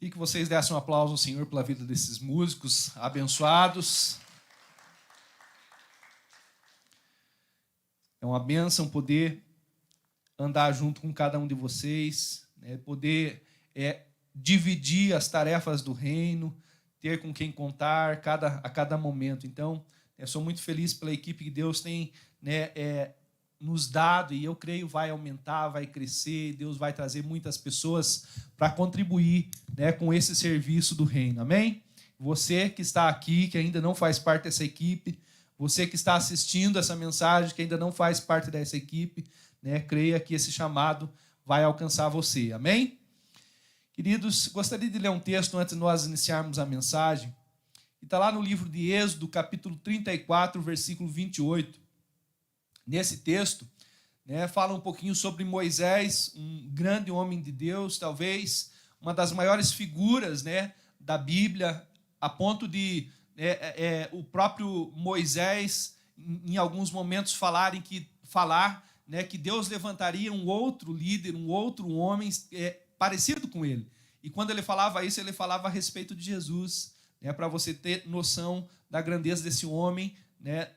E que vocês dessem um aplauso ao Senhor pela vida desses músicos abençoados. É uma bênção poder andar junto com cada um de vocês, né? Poder dividir as tarefas do reino, ter com quem contar a cada momento. Então, eu sou muito feliz pela equipe que Deus tem, nos dado, e eu creio vai aumentar, vai crescer, Deus vai trazer muitas pessoas para contribuir, né, com esse serviço do reino, amém? Você que está aqui, que ainda não faz parte dessa equipe, você que está assistindo essa mensagem, que ainda não faz parte dessa equipe, né, creia que esse chamado vai alcançar você, amém? Queridos, gostaria de ler um texto antes de nós iniciarmos a mensagem, que está lá no livro de Êxodo, capítulo 34, versículo 28. Nesse texto, né, fala um pouquinho sobre Moisés, um grande homem de Deus, talvez uma das maiores figuras, né, da Bíblia, a ponto de o próprio Moisés, em alguns momentos, falar, né, que Deus levantaria um outro líder, um outro homem parecido com ele. E quando ele falava isso, ele falava a respeito de Jesus, né, para você ter noção da grandeza desse homem, né,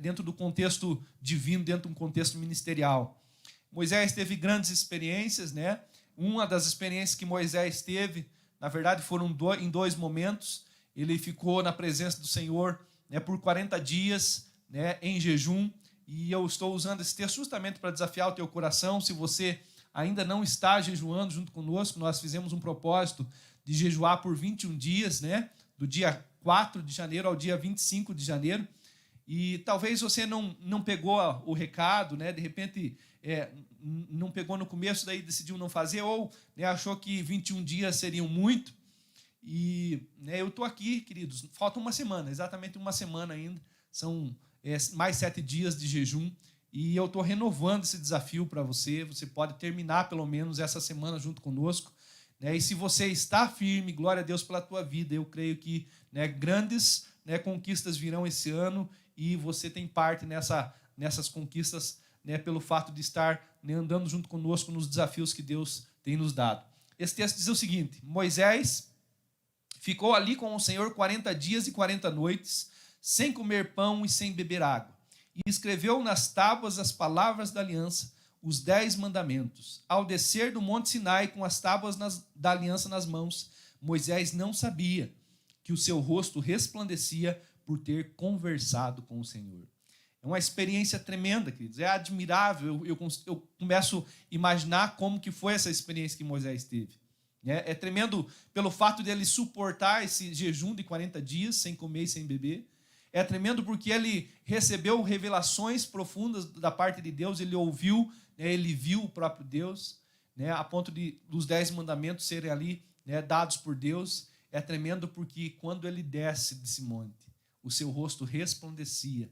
dentro do contexto divino, dentro de um contexto ministerial. Moisés teve grandes experiências, né? Uma das experiências que Moisés teve, na verdade, foram em dois momentos. Ele ficou na presença do Senhor, né, por 40 dias, né, em jejum, e eu estou usando esse texto justamente para desafiar o teu coração. Se você ainda não está jejuando junto conosco, nós fizemos um propósito de jejuar por 21 dias, né, do dia 4 de janeiro ao dia 25 de janeiro, e talvez você não pegou o recado, né? De repente não pegou no começo, daí decidiu não fazer, ou, né, achou que 21 dias seriam muito. E, né, eu estou aqui, queridos, falta uma semana, exatamente uma semana ainda, são mais 7 dias de jejum, e eu estou renovando esse desafio para você. Você pode terminar pelo menos essa semana junto conosco, né? E se você está firme, glória a Deus pela tua vida, eu creio que, né, grandes, né, conquistas virão esse ano, e você tem parte nessas conquistas, né, pelo fato de estar, né, andando junto conosco nos desafios que Deus tem nos dado. Esse texto diz o seguinte: Moisés ficou ali com o Senhor 40 dias e 40 noites, sem comer pão e sem beber água, e escreveu nas tábuas as palavras da aliança, os 10 mandamentos. Ao descer do monte Sinai com as tábuas da aliança nas mãos, Moisés não sabia que o seu rosto resplandecia por ter conversado com o Senhor. É uma experiência tremenda, queridos. É admirável. Eu começo a imaginar como que foi essa experiência que Moisés teve. É tremendo pelo fato de ele suportar esse jejum de 40 dias, sem comer e sem beber. É tremendo porque ele recebeu revelações profundas da parte de Deus, ele ouviu, né, ele viu o próprio Deus, né, a ponto dos 10 mandamentos serem ali, né, dados por Deus. É tremendo porque quando ele desce desse monte, o seu rosto resplandecia,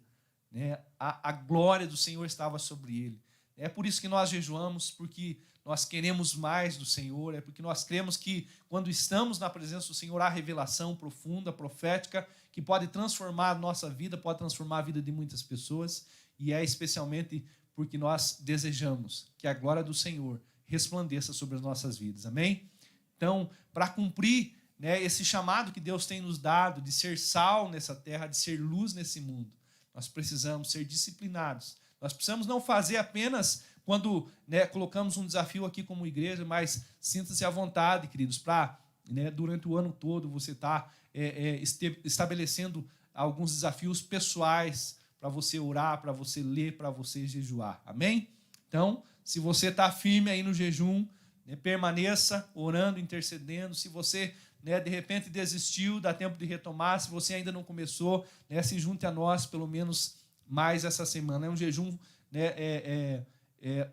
né? A glória do Senhor estava sobre ele. É por isso que nós jejuamos, porque nós queremos mais do Senhor, é porque nós cremos que quando estamos na presença do Senhor há revelação profunda, profética, que pode transformar a nossa vida, pode transformar a vida de muitas pessoas, e é especialmente porque nós desejamos que a glória do Senhor resplandeça sobre as nossas vidas, amém? Então, para cumprir, né, esse chamado que Deus tem nos dado de ser sal nessa terra, de ser luz nesse mundo, nós precisamos ser disciplinados. Nós precisamos não fazer apenas quando, né, colocamos um desafio aqui como igreja, mas sinta-se à vontade, queridos, para, né, durante o ano todo você estar estabelecendo alguns desafios pessoais para você orar, para você ler, para você jejuar. Amém? Então, se você está firme aí no jejum, né, permaneça orando, intercedendo. Se você, né, de repente desistiu, dá tempo de retomar. Se você ainda não começou, né, se junte a nós pelo menos mais essa semana. É um jejum, né,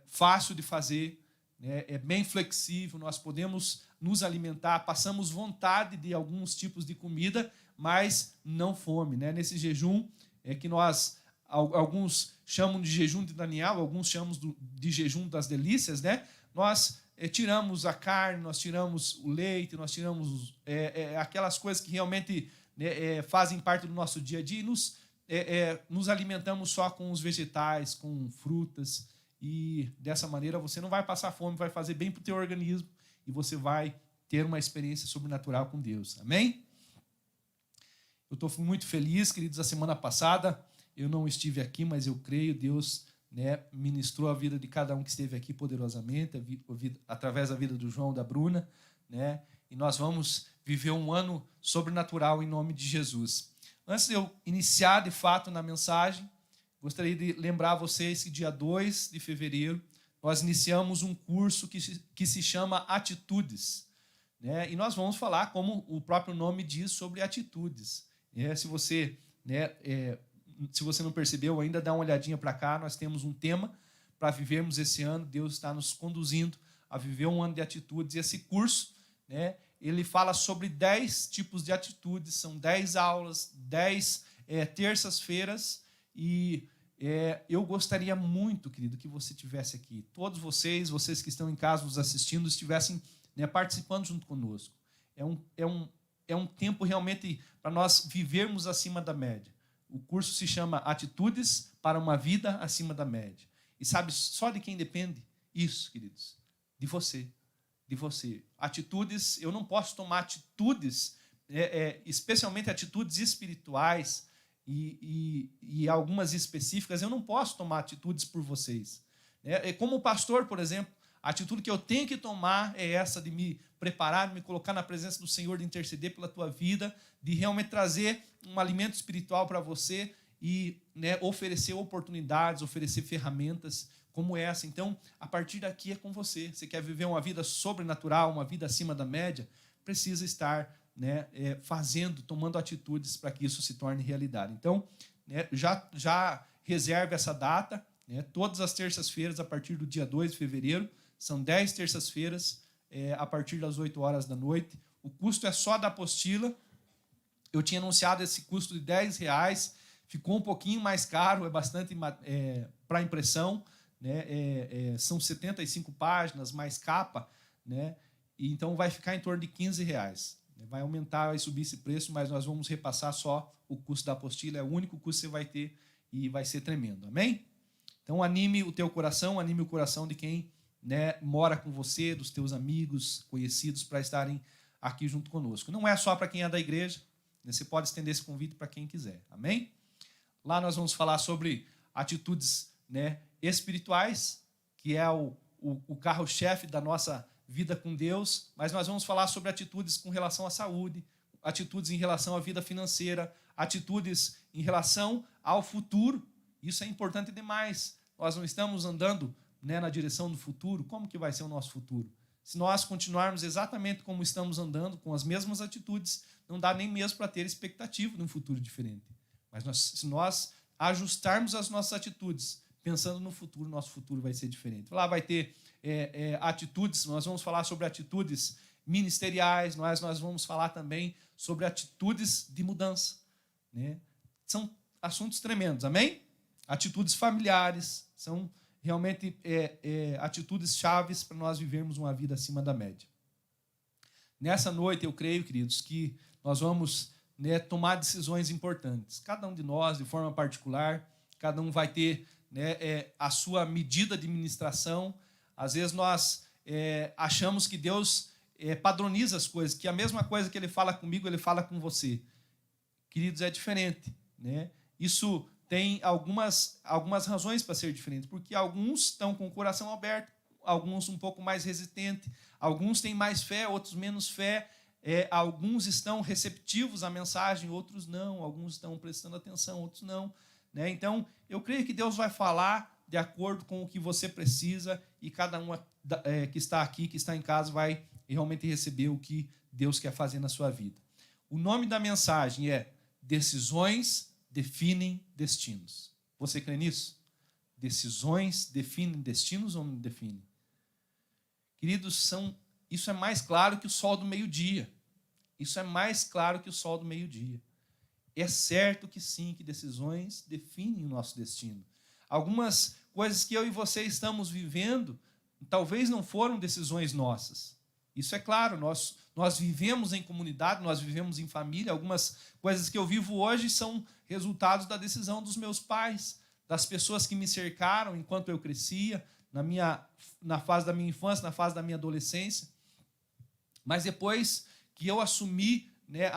fácil de fazer, né, é bem flexível, nós podemos nos alimentar, passamos vontade de alguns tipos de comida, mas não fome, né? Nesse jejum que nós, alguns chamam de jejum de Daniel, alguns chamam de jejum das delícias, né? Nós tiramos a carne, nós tiramos o leite, nós tiramos aquelas coisas que realmente, né, fazem parte do nosso dia a dia, e nos alimentamos só com os vegetais, com frutas, e dessa maneira você não vai passar fome, vai fazer bem para o teu organismo, e você vai ter uma experiência sobrenatural com Deus. Amém? Eu estou muito feliz, queridos. A semana passada eu não estive aqui, mas eu creio Deus, né, ministrou a vida de cada um que esteve aqui poderosamente, através da vida do João, da Bruna, né? E nós vamos viver um ano sobrenatural em nome de Jesus. Antes de eu iniciar de fato na mensagem, gostaria de lembrar a vocês que dia 2 de fevereiro nós iniciamos um curso que se chama Atitudes, né? E nós vamos falar, como o próprio nome diz, sobre atitudes. Se você, né, se você não percebeu ainda, dá uma olhadinha para cá. Nós temos um tema para vivermos esse ano. Deus está nos conduzindo a viver um ano de atitudes. E esse curso, né, ele fala sobre 10 tipos de atitudes. São 10 aulas, 10 terças-feiras. E eu gostaria muito, querido, que você estivesse aqui. Todos vocês que estão em casa nos assistindo, estivessem, né, participando junto conosco. É um tempo realmente para nós vivermos acima da média. O curso se chama Atitudes para uma Vida Acima da Média. E sabe só de quem depende isso, queridos? De você. De você. Atitudes, eu não posso tomar atitudes, especialmente atitudes espirituais e algumas específicas, eu não posso tomar atitudes por vocês. Como pastor, por exemplo, a atitude que eu tenho que tomar é essa de me preparar, de me colocar na presença do Senhor, de interceder pela tua vida, de realmente trazer um alimento espiritual para você e, né, oferecer oportunidades, oferecer ferramentas como essa. Então, a partir daqui é com você. Você quer viver uma vida sobrenatural, uma vida acima da média, precisa estar, né, tomando atitudes para que isso se torne realidade. Então, né, já reserve essa data, né, todas as terças-feiras, a partir do dia 2 de fevereiro, são 10 terças-feiras, a partir das 8 horas da noite. O custo é só da apostila. Eu tinha anunciado esse custo de R$10, ficou um pouquinho mais caro, é bastante para impressão, né? São 75 páginas, mais capa, né? E então vai ficar em torno de R$15. Vai aumentar, vai subir esse preço, mas nós vamos repassar só o custo da apostila, é o único custo que você vai ter e vai ser tremendo, amém? Então anime o teu coração, anime o coração de quem, né, mora com você, dos teus amigos, conhecidos, para estarem aqui junto conosco. Não é só para quem é da igreja, né? Você pode estender esse convite para quem quiser, amém? Lá nós vamos falar sobre atitudes, né, espirituais, que é o carro-chefe da nossa vida com Deus, mas nós vamos falar sobre atitudes com relação à saúde, atitudes em relação à vida financeira, atitudes em relação ao futuro. Isso é importante demais. Nós não estamos andando, né, na direção do futuro. Como que vai ser o nosso futuro? Se nós continuarmos exatamente como estamos andando, com as mesmas atitudes, não dá nem mesmo para ter expectativa de um futuro diferente. Mas se nós ajustarmos as nossas atitudes, pensando no futuro, nosso futuro vai ser diferente. Lá vai ter atitudes, nós vamos falar sobre atitudes ministeriais, nós vamos falar também sobre atitudes de mudança, né? São assuntos tremendos, amém? Atitudes familiares, são realmente atitudes chaves para nós vivermos uma vida acima da média. Nessa noite, eu creio, queridos, que nós vamos, né, tomar decisões importantes. Cada um de nós, de forma particular, cada um vai ter, né, a sua medida de ministração. Às vezes nós achamos que Deus padroniza as coisas, que a mesma coisa que Ele fala comigo, Ele fala com você. Queridos, é diferente, né? Isso tem algumas razões para ser diferente, porque alguns estão com o coração aberto, alguns um pouco mais resistente, alguns têm mais fé, outros menos fé, alguns estão receptivos à mensagem, outros não, alguns estão prestando atenção, outros não, né? Então, eu creio que Deus vai falar de acordo com o que você precisa e cada um que está aqui, que está em casa, vai realmente receber o que Deus quer fazer na sua vida. O nome da mensagem é Decisões Definem Destinos. Você crê nisso? Decisões definem destinos ou não definem? Queridos, isso é mais claro que o sol do meio-dia. Isso é mais claro que o sol do meio-dia. É certo que sim, que decisões definem o nosso destino. Algumas coisas que eu e você estamos vivendo, talvez não foram decisões nossas. Isso é claro, nós vivemos em comunidade, nós vivemos em família. Algumas coisas que eu vivo hoje são resultados da decisão dos meus pais, das pessoas que me cercaram enquanto eu crescia, na fase da minha infância, na fase da minha adolescência. Mas depois que eu assumi, né,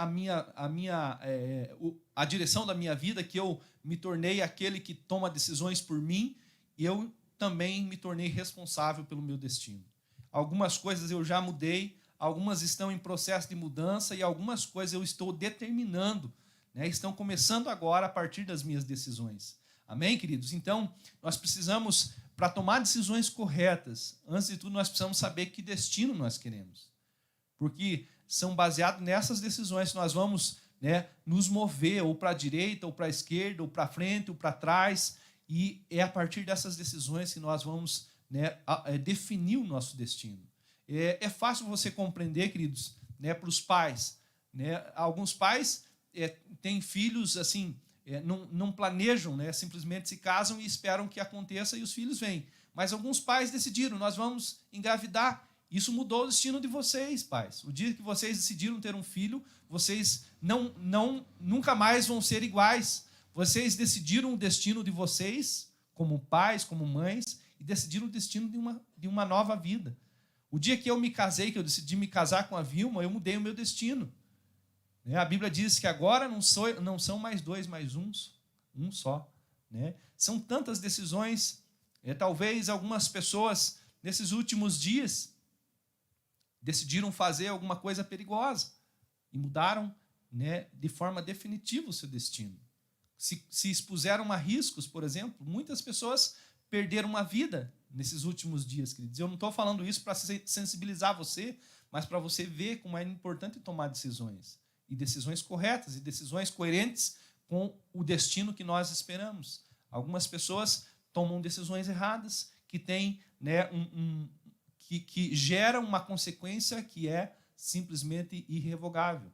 a direção da minha vida, que eu me tornei aquele que toma decisões por mim, eu também me tornei responsável pelo meu destino. Algumas coisas eu já mudei, algumas estão em processo de mudança e algumas coisas eu estou determinando, né, estão começando agora a partir das minhas decisões. Amém, queridos? Então, nós precisamos, para tomar decisões corretas, antes de tudo, nós precisamos saber que destino nós queremos. Porque são baseados nessas decisões que nós vamos, né, nos mover ou para a direita, ou para a esquerda, ou para frente, ou para trás. E é a partir dessas decisões que nós vamos, né, definir o nosso destino. É fácil você compreender, queridos, né, para os pais. Né? Alguns pais têm filhos assim, não planejam, né, simplesmente se casam e esperam que aconteça e os filhos vêm. Mas alguns pais decidiram, nós vamos engravidar. Isso mudou o destino de vocês, pais. O dia que vocês decidiram ter um filho, vocês nunca mais vão ser iguais. Vocês decidiram o destino de vocês, como pais, como mães, e decidiram o destino de uma nova vida. O dia que eu me casei, que eu decidi me casar com a Vilma, eu mudei o meu destino. A Bíblia diz que agora não são mais dois, mas um só. Né? São tantas decisões. Talvez algumas pessoas, nesses últimos dias, decidiram fazer alguma coisa perigosa e mudaram, né, de forma definitiva o seu destino. Se expuseram a riscos, por exemplo. Muitas pessoas perderam a vida nesses últimos dias, queridos. Eu não estou falando isso para sensibilizar você, mas para você ver como é importante tomar decisões. E decisões corretas, e decisões coerentes com o destino que nós esperamos. Algumas pessoas tomam decisões erradas, que têm, né, que geram uma consequência que é simplesmente irrevogável.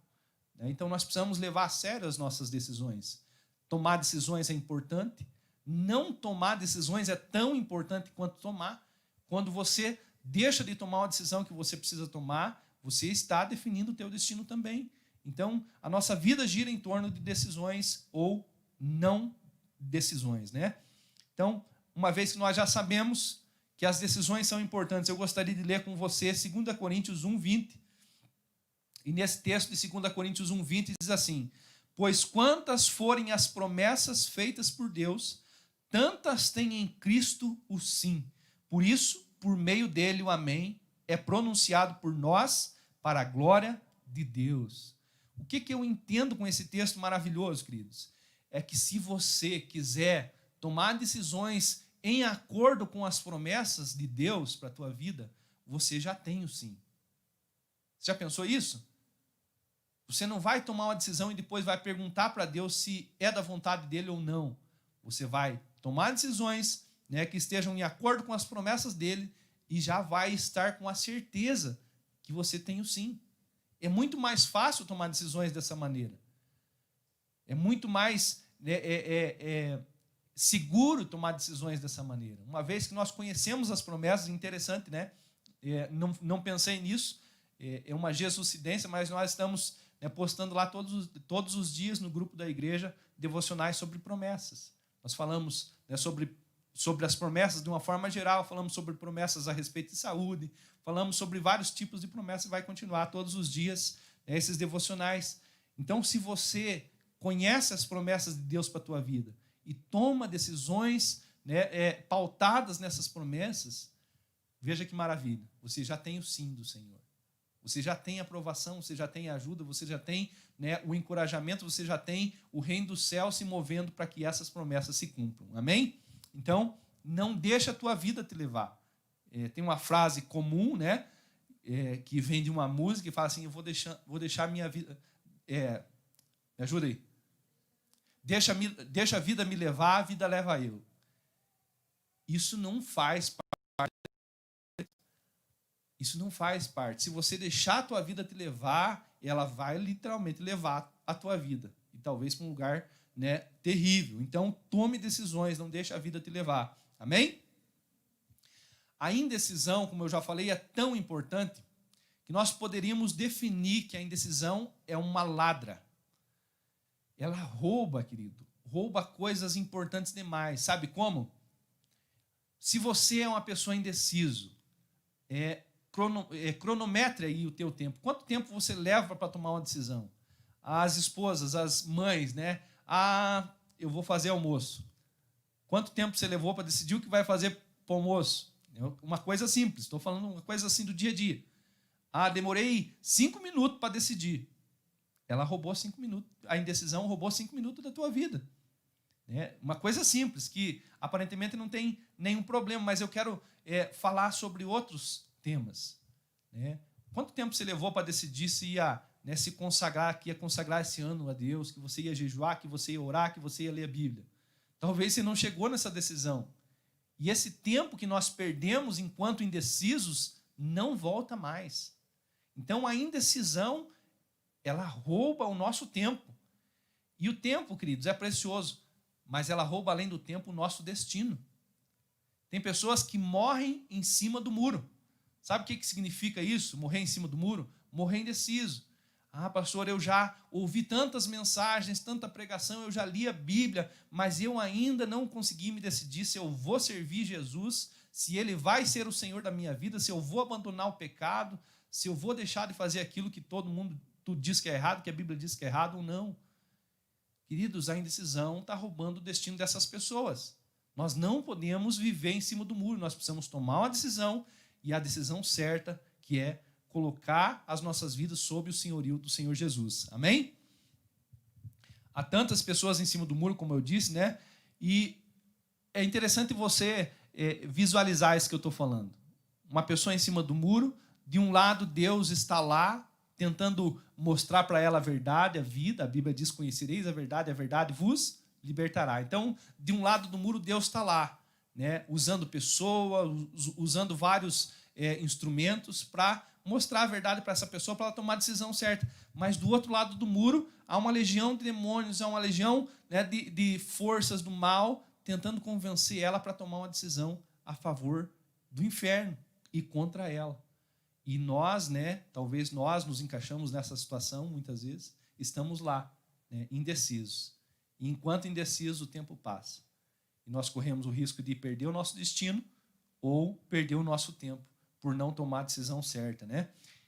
Então, nós precisamos levar a sério as nossas decisões. Tomar decisões é importante. Não tomar decisões é tão importante quanto tomar. Quando você deixa de tomar uma decisão que você precisa tomar, você está definindo o teu destino também. Então, a nossa vida gira em torno de decisões ou não decisões, né? Então, uma vez que nós já sabemos que as decisões são importantes, eu gostaria de ler com você 2 Coríntios 1:20. E nesse texto de 2 Coríntios 1:20 diz assim: pois quantas forem as promessas feitas por Deus, tantas tem em Cristo o sim. Por isso, por meio dele, o amém é pronunciado por nós para a glória de Deus. O que eu entendo com esse texto maravilhoso, queridos? É que se você quiser tomar decisões em acordo com as promessas de Deus para a tua vida, você já tem o sim. Você já pensou isso? Você não vai tomar uma decisão e depois vai perguntar para Deus se é da vontade dele ou não. Você vai tomar decisões, né, que estejam em acordo com as promessas dele e já vai estar com a certeza que você tem o sim. É muito mais fácil tomar decisões dessa maneira. É muito mais seguro tomar decisões dessa maneira. Uma vez que nós conhecemos as promessas, interessante, né? Não pensei nisso, é uma jesucidência, mas nós estamos, né, postando lá todos os dias no grupo da igreja devocionais sobre promessas. Nós falamos, né, sobre as promessas de uma forma geral, falamos sobre promessas a respeito de saúde, falamos sobre vários tipos de promessas e vai continuar todos os dias, né, esses devocionais. Então, se você conhece as promessas de Deus para a tua vida e toma decisões, né, pautadas nessas promessas, veja que maravilha, você já tem o sim do Senhor. Você já tem a aprovação, você já tem a ajuda, você já tem, né, o encorajamento, você já tem o reino do céu se movendo para que essas promessas se cumpram. Amém? Então, não deixa a tua vida te levar. Tem uma frase comum, né, que vem de uma música e fala assim: eu vou deixar minha vida... me ajuda aí. Deixa a vida me levar, a vida leva eu. Isso não faz parte. Isso não faz parte. Se você deixar a tua vida te levar, ela vai literalmente levar a tua vida. E talvez para um lugar, né, terrível. Então, tome decisões, não deixe a vida te levar. Amém? A indecisão, como eu já falei, é tão importante que nós poderíamos definir que a indecisão é uma ladra. Ela rouba, querido. Rouba coisas importantes demais. Sabe como? Se você é uma pessoa indeciso, cronometre aí o teu tempo. Quanto tempo você leva para tomar uma decisão? As esposas, as mães, né? Eu vou fazer almoço. Quanto tempo você levou para decidir o que vai fazer para o almoço? Uma coisa simples, estou falando uma coisa assim do dia a dia. Demorei 5 minutos para decidir. Ela roubou 5 minutos. A indecisão roubou 5 minutos da tua vida. Uma coisa simples, que aparentemente não tem nenhum problema, mas eu quero falar sobre outros temas. Quanto tempo você levou para decidir se ia se consagrar, que ia consagrar esse ano a Deus, que você ia jejuar, que você ia orar, que você ia ler a Bíblia? Talvez você não chegou nessa decisão. E esse tempo que nós perdemos enquanto indecisos não volta mais. Então a indecisão, ela rouba o nosso tempo. E o tempo, queridos, é precioso, mas ela rouba além do tempo o nosso destino. Tem pessoas que morrem em cima do muro. Sabe o que significa isso? Morrer em cima do muro? Morrer indeciso. Pastor, eu já ouvi tantas mensagens, tanta pregação, eu já li a Bíblia, mas eu ainda não consegui me decidir se eu vou servir Jesus, se Ele vai ser o Senhor da minha vida, se eu vou abandonar o pecado, se eu vou deixar de fazer aquilo que todo mundo diz que é errado, que a Bíblia diz que é errado ou não. Queridos, a indecisão está roubando o destino dessas pessoas. Nós não podemos viver em cima do muro, nós precisamos tomar uma decisão, e a decisão certa, que é colocar as nossas vidas sob o senhorio do Senhor Jesus. Amém? Há tantas pessoas em cima do muro, como eu disse, né? E é interessante você visualizar isso que eu estou falando. Uma pessoa em cima do muro, de um lado Deus está lá, tentando mostrar para ela a verdade, a vida. A Bíblia diz, conhecereis a verdade vos libertará. Então, de um lado do muro, Deus está lá, né? Usando pessoas, usando vários instrumentos para mostrar a verdade para essa pessoa, para ela tomar a decisão certa. Mas do outro lado do muro, há uma legião de demônios, há uma legião de forças do mal, tentando convencer ela para tomar uma decisão a favor do inferno e contra ela. E nós, talvez nós nos encaixamos nessa situação, muitas vezes, estamos lá, indecisos. E enquanto indecisos, o tempo passa. E nós corremos o risco de perder o nosso destino ou perder o nosso tempo por não tomar a decisão certa,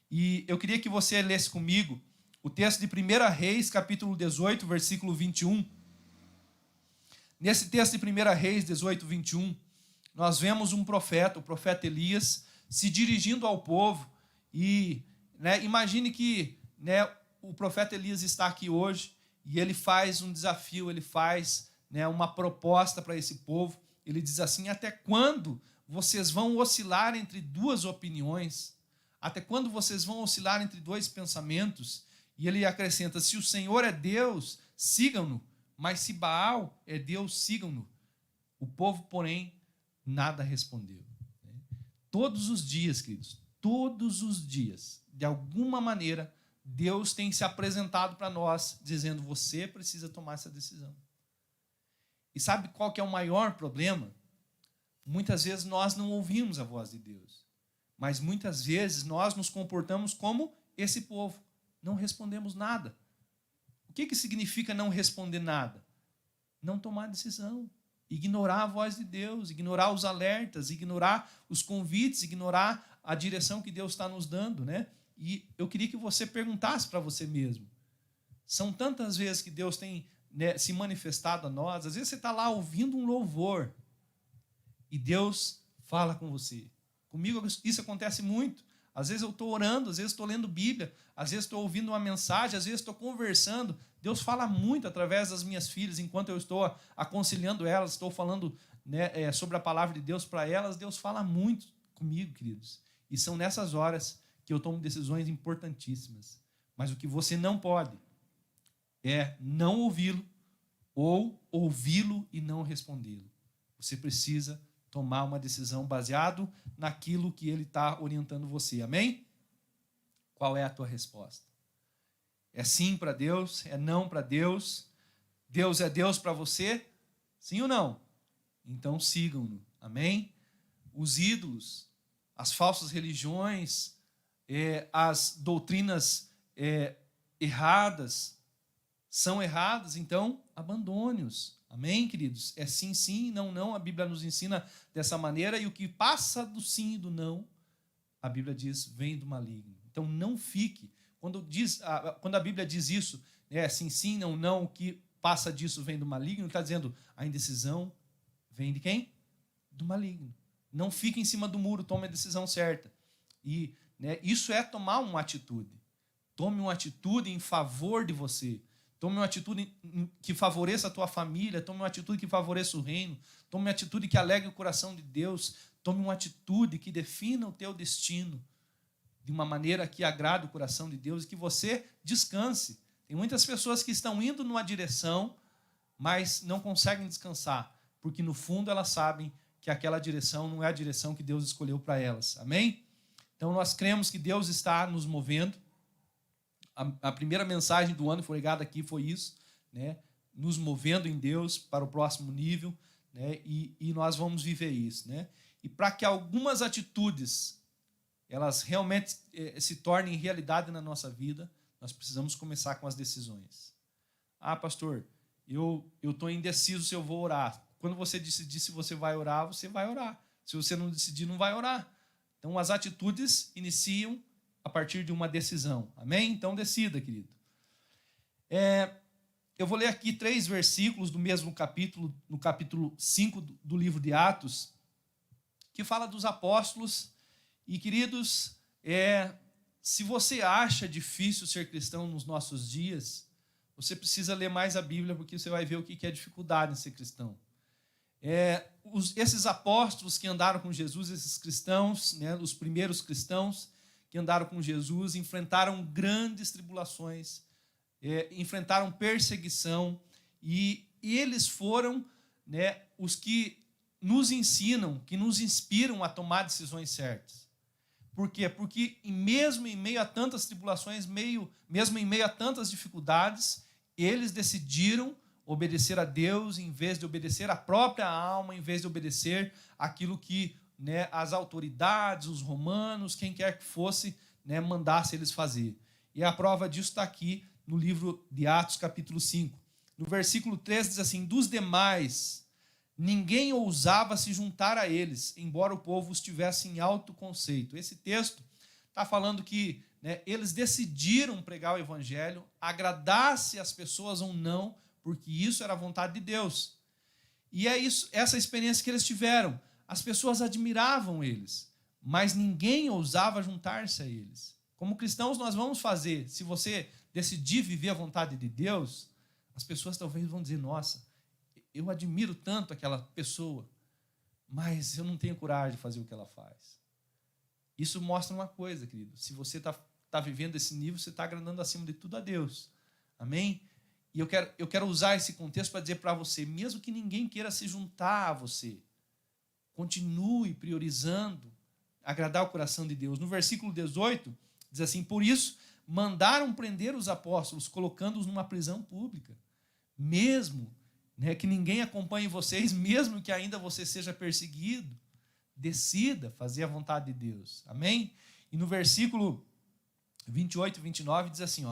E eu queria que você lesse comigo o texto de 1 Reis, capítulo 18, versículo 21. Nesse texto de 1 Reis 18, 21, nós vemos um profeta, o profeta Elias, se dirigindo ao povo. E imagine que o profeta Elias está aqui hoje e ele faz um desafio, ele faz uma proposta para esse povo. Ele diz assim: até quando vocês vão oscilar entre duas opiniões? Até quando vocês vão oscilar entre dois pensamentos? E ele acrescenta: se o Senhor é Deus, sigam-no, mas se Baal é Deus, sigam-no. O povo, porém, nada respondeu. Todos os dias, queridos, todos os dias, de alguma maneira, Deus tem se apresentado para nós, dizendo: você precisa tomar essa decisão. E sabe qual que é o maior problema? Muitas vezes nós não ouvimos a voz de Deus, mas muitas vezes nós nos comportamos como esse povo, não respondemos nada. O que significa não responder nada? Não tomar decisão, ignorar a voz de Deus, ignorar os alertas, ignorar os convites, ignorar a direção que Deus está nos dando, E eu queria que você perguntasse para você mesmo. São tantas vezes que Deus tem se manifestado a nós. Às vezes você está lá ouvindo um louvor e Deus fala com você. Comigo isso acontece muito. Às vezes eu estou orando, às vezes estou lendo Bíblia, às vezes estou ouvindo uma mensagem, às vezes estou conversando. Deus fala muito através das minhas filhas, enquanto eu estou aconselhando elas, estou falando sobre a palavra de Deus para elas. Deus fala muito comigo, queridos. E são nessas horas que eu tomo decisões importantíssimas. Mas o que você não pode é não ouvi-lo ou ouvi-lo e não respondê-lo. Você precisa tomar uma decisão baseado naquilo que ele está orientando você. Amém? Qual é a tua resposta? É sim para Deus? É não para Deus? Deus é Deus para você? Sim ou não? Então sigam-no. Amém? Os ídolos, as falsas religiões, as doutrinas erradas, são erradas, então abandone-os. Amém, queridos? É sim, sim, não, não. A Bíblia nos ensina dessa maneira, e o que passa do sim e do não a Bíblia diz, vem do maligno. Então não fique. Quando a Bíblia diz isso, assim, sim, não, não, o que passa disso vem do maligno, está dizendo, a indecisão vem de quem? Do maligno. Não fique em cima do muro, tome a decisão certa. E isso é tomar uma atitude. Tome uma atitude em favor de você. Tome uma atitude que favoreça a tua família. Tome uma atitude que favoreça o reino. Tome uma atitude que alegre o coração de Deus. Tome uma atitude que defina o teu destino de uma maneira que agrade o coração de Deus e que você descanse. Tem muitas pessoas que estão indo numa direção, mas não conseguem descansar, porque no fundo elas sabem que aquela direção não é a direção que Deus escolheu para elas. Amém? Então nós cremos que Deus está nos movendo. A primeira mensagem do ano pregada aqui foi isso, nos movendo em Deus para o próximo nível, e nós vamos viver isso. E para que algumas atitudes elas realmente se tornem realidade na nossa vida, nós precisamos começar com as decisões. Ah, pastor, eu estou indeciso se eu vou orar. Quando você decidir se você vai orar, você vai orar. Se você não decidir, não vai orar. Então, as atitudes iniciam a partir de uma decisão. Amém? Então, decida, querido. Eu vou ler aqui 3 versículos do mesmo capítulo, no capítulo 5 do livro de Atos, que fala dos apóstolos. E, queridos, se você acha difícil ser cristão nos nossos dias, você precisa ler mais a Bíblia, porque você vai ver o que é dificuldade em ser cristão. Esses apóstolos que andaram com Jesus, esses cristãos, os primeiros cristãos que andaram com Jesus, enfrentaram grandes tribulações, enfrentaram perseguição, e eles foram os que nos ensinam, que nos inspiram a tomar decisões certas. Por quê? Porque mesmo em meio a tantas tribulações, mesmo em meio a tantas dificuldades, eles decidiram obedecer a Deus em vez de obedecer a própria alma, em vez de obedecer aquilo que as autoridades, os romanos, quem quer que fosse, mandasse eles fazer. E a prova disso está aqui no livro de Atos, capítulo 5. No versículo 3 diz assim, dos demais, ninguém ousava se juntar a eles, embora o povo os tivesse em alto conceito. Esse texto está falando que eles decidiram pregar o evangelho, agradasse as pessoas ou não, porque isso era a vontade de Deus. E é essa experiência que eles tiveram. As pessoas admiravam eles, mas ninguém ousava juntar-se a eles. Como cristãos nós vamos fazer, se você decidir viver a vontade de Deus, as pessoas talvez vão dizer, nossa, eu admiro tanto aquela pessoa, mas eu não tenho coragem de fazer o que ela faz. Isso mostra uma coisa, querido. Se você está vivendo esse nível, você está agradando acima de tudo a Deus. Amém? E eu quero usar esse contexto para dizer para você, mesmo que ninguém queira se juntar a você, continue priorizando agradar o coração de Deus. No versículo 18, diz assim, por isso, mandaram prender os apóstolos, colocando-os numa prisão pública. Mesmo que ninguém acompanhe vocês, mesmo que ainda você seja perseguido, decida fazer a vontade de Deus. Amém? E no versículo 28 e 29 diz assim,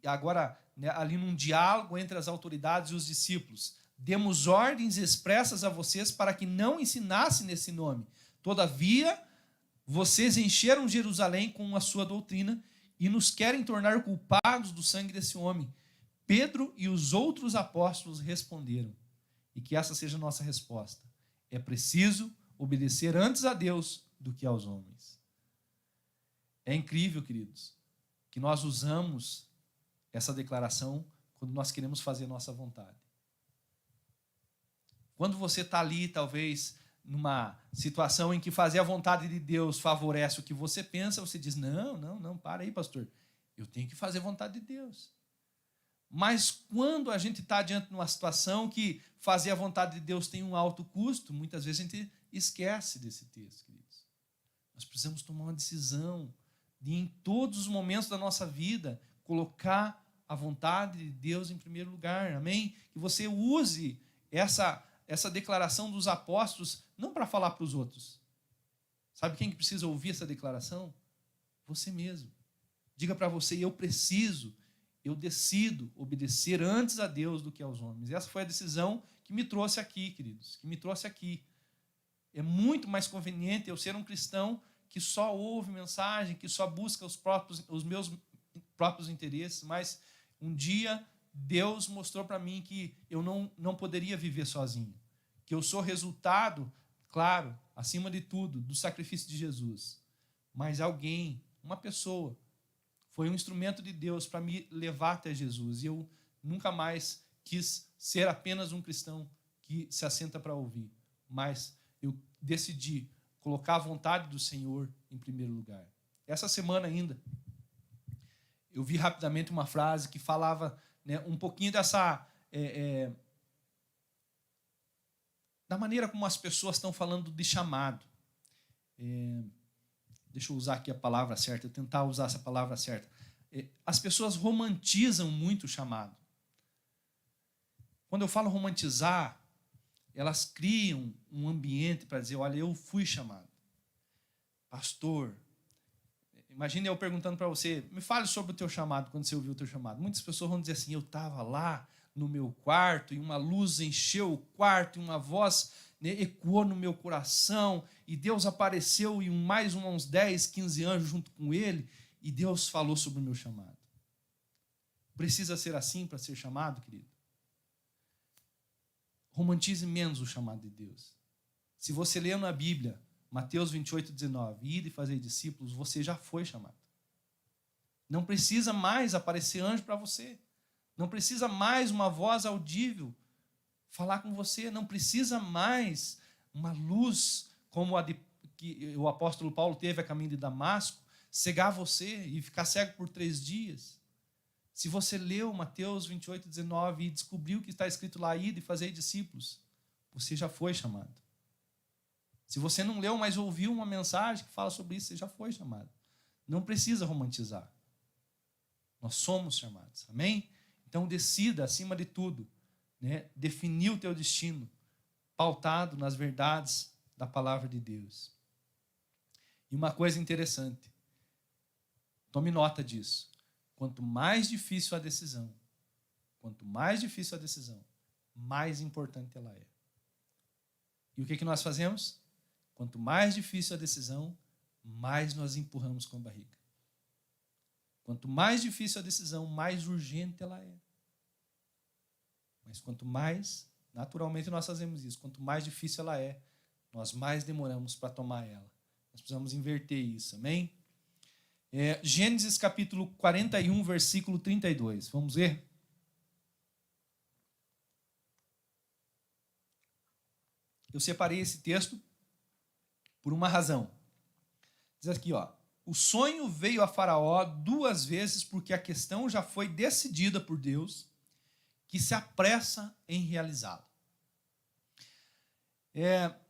agora, ali num diálogo entre as autoridades e os discípulos, demos ordens expressas a vocês para que não ensinassem nesse nome. Todavia, vocês encheram Jerusalém com a sua doutrina e nos querem tornar culpados do sangue desse homem. Pedro e os outros apóstolos responderam. E que essa seja a nossa resposta. É preciso obedecer antes a Deus do que aos homens. É incrível, queridos, que nós usamos essa declaração quando nós queremos fazer nossa vontade. Quando você está ali, talvez, numa situação em que fazer a vontade de Deus favorece o que você pensa, você diz, não, para aí, pastor. Eu tenho que fazer a vontade de Deus. Mas quando a gente está diante de uma situação que fazer a vontade de Deus tem um alto custo, muitas vezes a gente esquece desse texto, queridos. Nós precisamos tomar uma decisão de, em todos os momentos da nossa vida, colocar a vontade de Deus em primeiro lugar. Amém? Que você use essa declaração dos apóstolos não para falar para os outros. Sabe quem que precisa ouvir essa declaração? Você mesmo. Diga para você, eu decido obedecer antes a Deus do que aos homens. Essa foi a decisão que me trouxe aqui, queridos, que me trouxe aqui. É muito mais conveniente eu ser um cristão que só ouve mensagem, que só busca os meus próprios interesses, mas um dia Deus mostrou para mim que eu não poderia viver sozinho, que eu sou resultado, claro, acima de tudo, do sacrifício de Jesus. Mas alguém, uma pessoa, foi um instrumento de Deus para me levar até Jesus. E eu nunca mais quis ser apenas um cristão que se assenta para ouvir. Mas eu decidi colocar a vontade do Senhor em primeiro lugar. Essa semana ainda, eu vi rapidamente uma frase que falava, né, um pouquinho dessa... da maneira como as pessoas estão falando de chamado. Deixa eu usar aqui a palavra certa, tentar usar essa palavra certa. As pessoas romantizam muito o chamado. Quando eu falo romantizar, elas criam um ambiente para dizer, olha, eu fui chamado. Pastor, imagine eu perguntando para você, me fale sobre o teu chamado, quando você ouviu o teu chamado. Muitas pessoas vão dizer assim, eu estava lá no meu quarto e uma luz encheu o quarto e uma voz, né, ecoou no meu coração e Deus apareceu e uns 10, 15 anjos junto com ele e Deus falou sobre o meu chamado. Precisa ser assim para ser chamado, querido? Romantize menos o chamado de Deus. Se você ler na Bíblia, Mateus 28, 19, ide e fazer discípulos, você já foi chamado. Não precisa mais aparecer anjo para você. Não precisa mais uma voz audível falar com você. Não precisa mais uma luz como a que o apóstolo Paulo teve a caminho de Damasco, cegar você e ficar cego por 3 dias. Se você leu Mateus 28, 19 e descobriu que está escrito lá, ide e fazer discípulos, você já foi chamado. Se você não leu, mas ouviu uma mensagem que fala sobre isso, você já foi chamado. Não precisa romantizar. Nós somos chamados. Amém? Então decida, acima de tudo, né, definir o teu destino, pautado nas verdades da palavra de Deus. E uma coisa interessante, tome nota disso. Quanto mais difícil a decisão, mais importante ela é. E o que nós fazemos? Quanto mais difícil a decisão, mais nós empurramos com a barriga. Quanto mais difícil a decisão, mais urgente ela é. Mas quanto mais, naturalmente nós fazemos isso, quanto mais difícil ela é, nós mais demoramos para tomar ela. Nós precisamos inverter isso, amém? Gênesis capítulo 41, versículo 32. Vamos ver? Eu separei esse texto por uma razão. Diz aqui, ó. O sonho veio a Faraó 2 vezes porque a questão já foi decidida por Deus, que se apressa em realizá-la.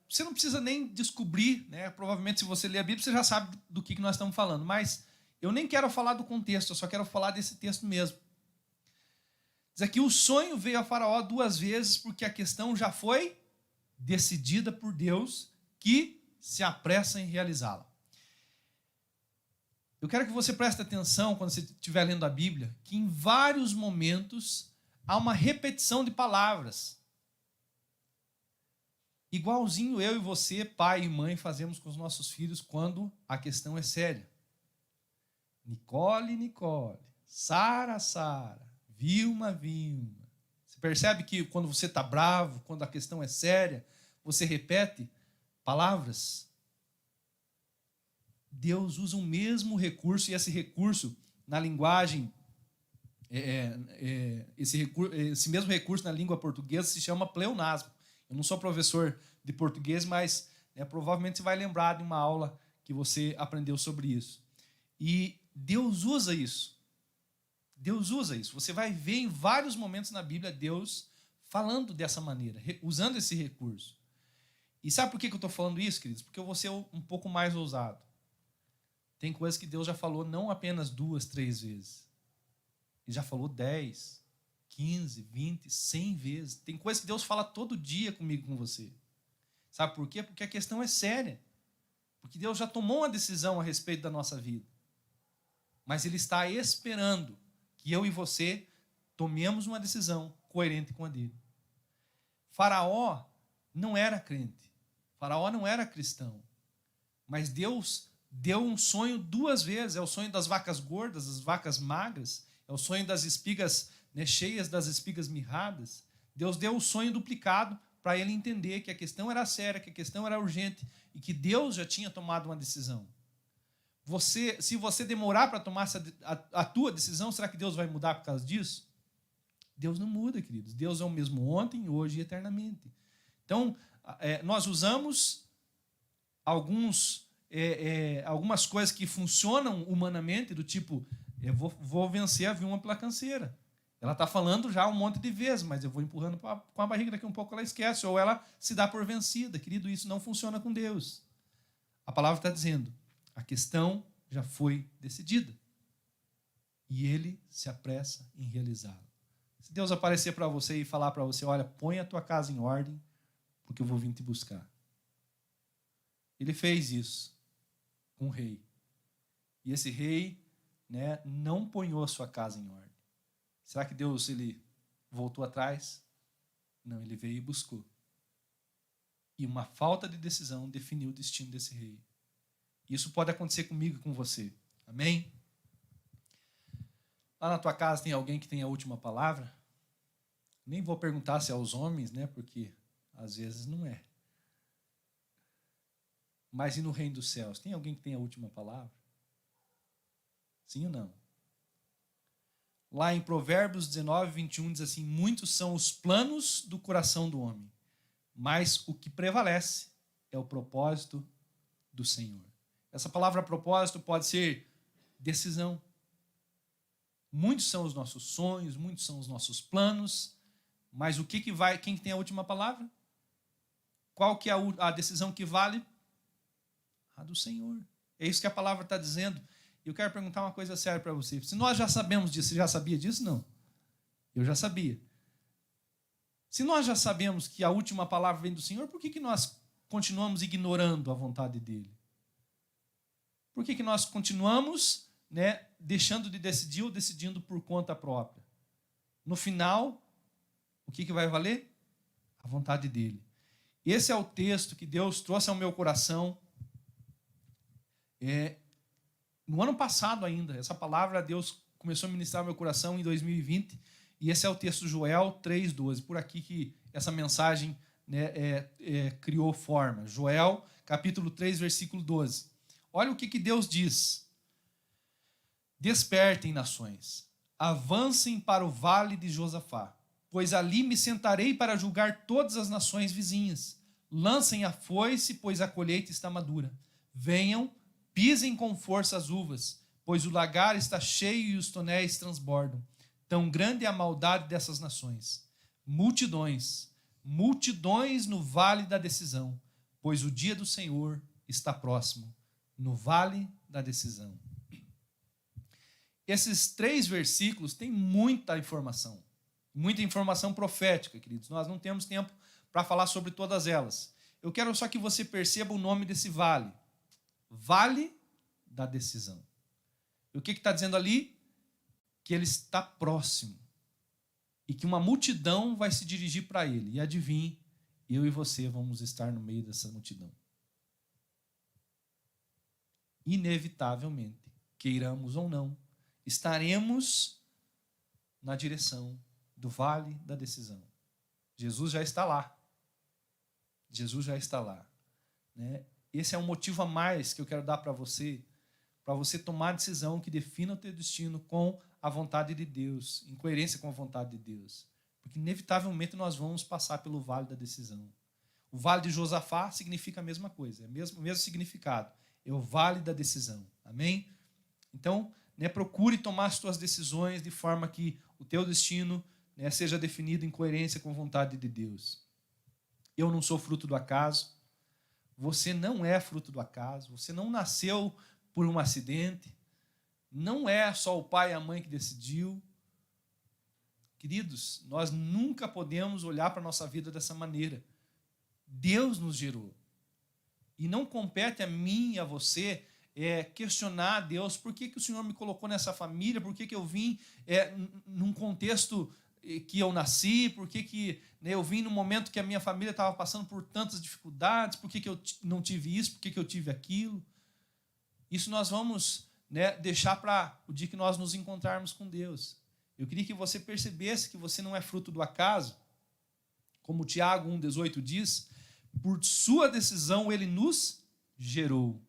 Você não precisa nem descobrir, né? Provavelmente se você ler a Bíblia, você já sabe do que nós estamos falando, mas eu nem quero falar do contexto, eu só quero falar desse texto mesmo. Diz aqui, o sonho veio a Faraó 2 vezes porque a questão já foi decidida por Deus, que se apressa em realizá-la. Eu quero que você preste atenção, quando você estiver lendo a Bíblia, que em vários momentos há uma repetição de palavras. Igualzinho eu e você, pai e mãe, fazemos com os nossos filhos quando a questão é séria. Nicole, Nicole, Sara, Sara, Vilma, Vilma. Você percebe que quando você está bravo, quando a questão é séria, você repete palavras? Deus usa o mesmo recurso, e esse recurso na linguagem, esse mesmo recurso na língua portuguesa se chama pleonasmo. Eu não sou professor de português, mas provavelmente você vai lembrar de uma aula que você aprendeu sobre isso. E Deus usa isso. Deus usa isso. Você vai ver em vários momentos na Bíblia Deus falando dessa maneira, usando esse recurso. E sabe por que eu estou falando isso, queridos? Porque eu vou ser um pouco mais ousado. Tem coisas que Deus já falou não apenas 2, 3 vezes. Ele já falou 10, 15, 20, 100 vezes. Tem coisas que Deus fala todo dia comigo, com você. Sabe por quê? Porque a questão é séria. Porque Deus já tomou uma decisão a respeito da nossa vida. Mas Ele está esperando que eu e você tomemos uma decisão coerente com a dele. Faraó não era crente. Faraó não era cristão. Mas Deus deu um sonho 2 vezes. É o sonho das vacas gordas, das vacas magras. É o sonho das espigas, né, cheias, das espigas mirradas. Deus deu o sonho duplicado para ele entender que a questão era séria, que a questão era urgente e que Deus já tinha tomado uma decisão. Se você demorar para tomar a tua decisão, será que Deus vai mudar por causa disso? Deus não muda, queridos. Deus é o mesmo ontem, hoje e eternamente. Então, nós usamos algumas coisas que funcionam humanamente, do tipo, eu vou vencer a viúva pela canseira. Ela está falando já um monte de vezes, mas eu vou empurrando com a barriga, daqui um pouco ela esquece, ou ela se dá por vencida. Querido, isso não funciona com Deus. A palavra está dizendo, a questão já foi decidida. E ele se apressa em realizá-la. Se Deus aparecer para você e falar para você, olha, põe a tua casa em ordem, porque eu vou vir te buscar. Ele fez isso com o rei. E esse rei, né, não ponhou a sua casa em ordem. Será que Deus ele voltou atrás? Não, ele veio e buscou. E uma falta de decisão definiu o destino desse rei. Isso pode acontecer comigo e com você. Amém? Lá na tua casa tem alguém que tem a última palavra? Nem vou perguntar se é aos homens, né? Porque às vezes não é. Mas e no reino dos céus? Tem alguém que tem a última palavra? Sim ou não? Lá em Provérbios 19, 21 diz assim, muitos são os planos do coração do homem, mas o que prevalece é o propósito do Senhor. Essa palavra propósito pode ser decisão. Muitos são os nossos sonhos, muitos são os nossos planos, mas o que vai, quem tem a última palavra? Qual que é a decisão que vale? A do Senhor. É isso que a palavra está dizendo. E eu quero perguntar uma coisa séria para você. Se nós já sabemos disso, você já sabia disso? Não. Eu já sabia. Se nós já sabemos que a última palavra vem do Senhor, por que nós continuamos ignorando a vontade dEle? Por que nós continuamos, né, deixando de decidir ou decidindo por conta própria? No final, o que vai valer? A vontade dEle. Esse é o texto que Deus trouxe ao meu coração no ano passado ainda. Essa palavra Deus começou a ministrar ao meu coração em 2020, e esse é o texto Joel 3,12. Por aqui que essa mensagem, né, criou forma. Joel, capítulo 3, versículo 12. Olha o que Deus diz. Despertem, nações, avancem para o vale de Josafá, pois ali me sentarei para julgar todas as nações vizinhas. Lancem a foice, pois a colheita está madura. Venham, pisem com força as uvas, pois o lagar está cheio e os tonéis transbordam. Tão grande é a maldade dessas nações. Multidões, multidões no vale da decisão, pois o dia do Senhor está próximo, no vale da decisão. Esses 3 versículos têm muita informação profética, queridos. Nós não temos tempo para falar sobre todas elas. Eu quero só que você perceba o nome desse vale. Vale da decisão. E o que está dizendo ali? Que ele está próximo. E que uma multidão vai se dirigir para ele. E adivinhe, eu e você vamos estar no meio dessa multidão. Inevitavelmente, queiramos ou não, estaremos na direção do vale da decisão. Jesus já está lá. Jesus já está lá. Né? Esse é um motivo a mais que eu quero dar para você tomar a decisão que defina o teu destino com a vontade de Deus, em coerência com a vontade de Deus. Porque inevitavelmente nós vamos passar pelo vale da decisão. O vale de Josafá significa a mesma coisa, é o mesmo significado. É o vale da decisão. Amém? Então, né, procure tomar as tuas decisões de forma que o teu destino, né, seja definido em coerência com a vontade de Deus. Eu não sou fruto do acaso. Você não é fruto do acaso. Você não nasceu por um acidente. Não é só o pai e a mãe que decidiu. Queridos, nós nunca podemos olhar para a nossa vida dessa maneira. Deus nos gerou. E não compete a mim e a você questionar a Deus, por que o Senhor me colocou nessa família, por que eu vim num contexto que eu nasci, por que né, eu vim no momento que a minha família estava passando por tantas dificuldades, por que eu não tive isso, por que eu tive aquilo. Isso nós vamos, né, deixar para o dia que nós nos encontrarmos com Deus. Eu queria que você percebesse que você não é fruto do acaso, como Tiago 1,18 diz, por sua decisão ele nos gerou.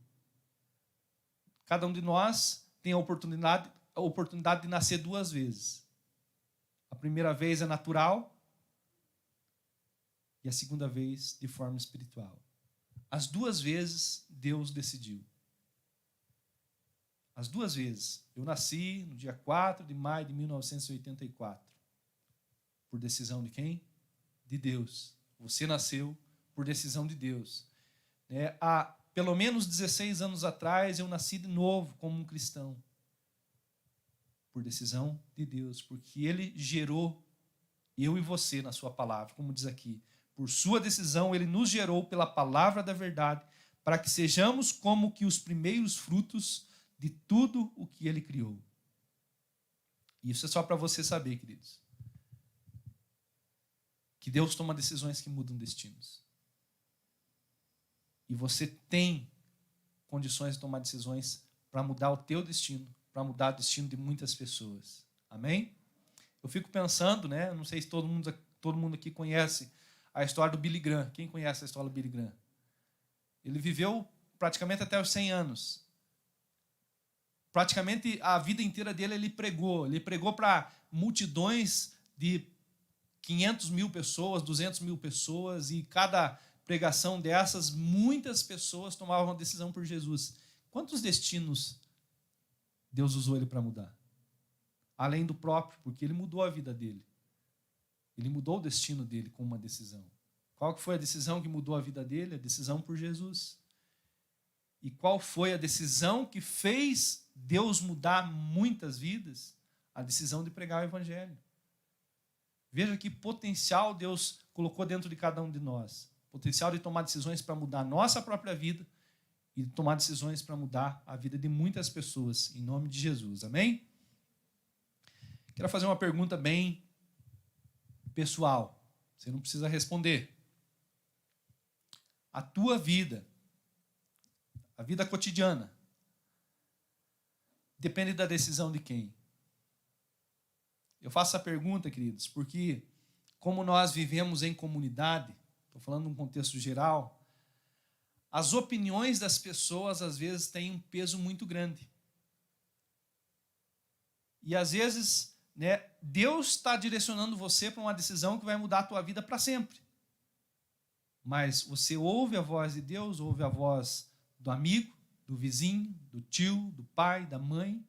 Cada um de nós tem a oportunidade de nascer duas vezes. A primeira vez é natural e a segunda vez de forma espiritual. As duas vezes Deus decidiu. As duas vezes. Eu nasci no dia 4 de maio de 1984. Por decisão de quem? De Deus. Você nasceu por decisão de Deus. Há pelo menos 16 anos atrás, eu nasci de novo como um cristão. Por decisão de Deus. Porque Ele gerou eu e você na sua palavra, como diz aqui. Por sua decisão, Ele nos gerou pela palavra da verdade, para que sejamos como que os primeiros frutos de tudo o que Ele criou. Isso é só para você saber, queridos. Que Deus toma decisões que mudam destinos. E você tem condições de tomar decisões para mudar o teu destino, para mudar o destino de muitas pessoas. Amém? Eu fico pensando, né? Não sei se todo mundo aqui conhece a história do Billy Graham. Quem conhece a história do Billy Graham? Ele viveu praticamente até os 100 anos. Praticamente a vida inteira dele ele pregou. Ele pregou para multidões de 500 mil pessoas, 200 mil pessoas, e cada pregação dessas, muitas pessoas tomavam uma decisão por Jesus. Quantos destinos Deus usou ele para mudar? Além do próprio, porque ele mudou a vida dele. Ele mudou o destino dele com uma decisão. Qual que foi a decisão que mudou a vida dele? A decisão por Jesus. E qual foi a decisão que fez Deus mudar muitas vidas? A decisão de pregar o Evangelho. Veja que potencial Deus colocou dentro de cada um de nós. Potencial de tomar decisões para mudar a nossa própria vida e de tomar decisões para mudar a vida de muitas pessoas, em nome de Jesus. Amém? Quero fazer uma pergunta bem pessoal. Você não precisa responder. A tua vida, a vida cotidiana, depende da decisão de quem? Eu faço essa pergunta, queridos, porque como nós vivemos em comunidade, estou falando num contexto geral, as opiniões das pessoas às vezes têm um peso muito grande. E às vezes, né, Deus está direcionando você para uma decisão que vai mudar a tua vida para sempre. Mas você ouve a voz de Deus, ouve a voz do amigo, do vizinho, do tio, do pai, da mãe.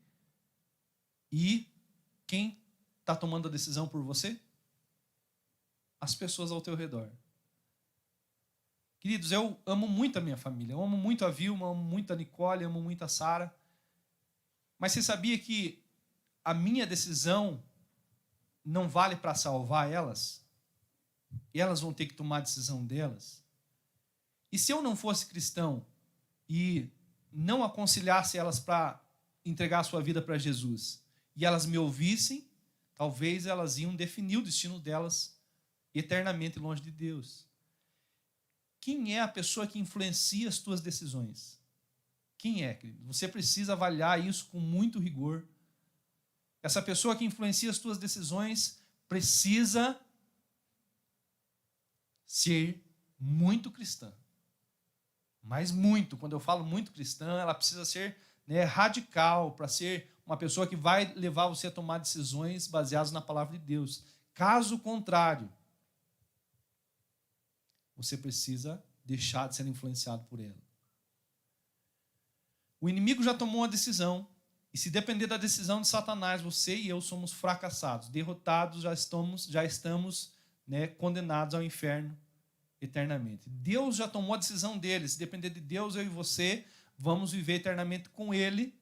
E quem está tomando a decisão por você? As pessoas ao teu redor. Queridos, eu amo muito a minha família. Eu amo muito a Vilma, amo muito a Nicole, amo muito a Sara. Mas você sabia que a minha decisão não vale para salvar elas? E elas vão ter que tomar a decisão delas? E se eu não fosse cristão e não aconselhasse elas para entregar a sua vida para Jesus, e elas me ouvissem, talvez elas iam definir o destino delas eternamente longe de Deus. Quem é a pessoa que influencia as tuas decisões? Quem é, querido? Você precisa avaliar isso com muito rigor. Essa pessoa que influencia as tuas decisões precisa ser muito cristã. Mas muito, quando eu falo muito cristã, ela precisa ser, né, radical, para ser uma pessoa que vai levar você a tomar decisões baseadas na palavra de Deus. Caso contrário, você precisa deixar de ser influenciado por ela. O inimigo já tomou uma decisão, e se depender da decisão de Satanás, você e eu somos fracassados, derrotados, já estamos, né, condenados ao inferno eternamente. Deus já tomou a decisão dele. Se depender de Deus, eu e você vamos viver eternamente com ele,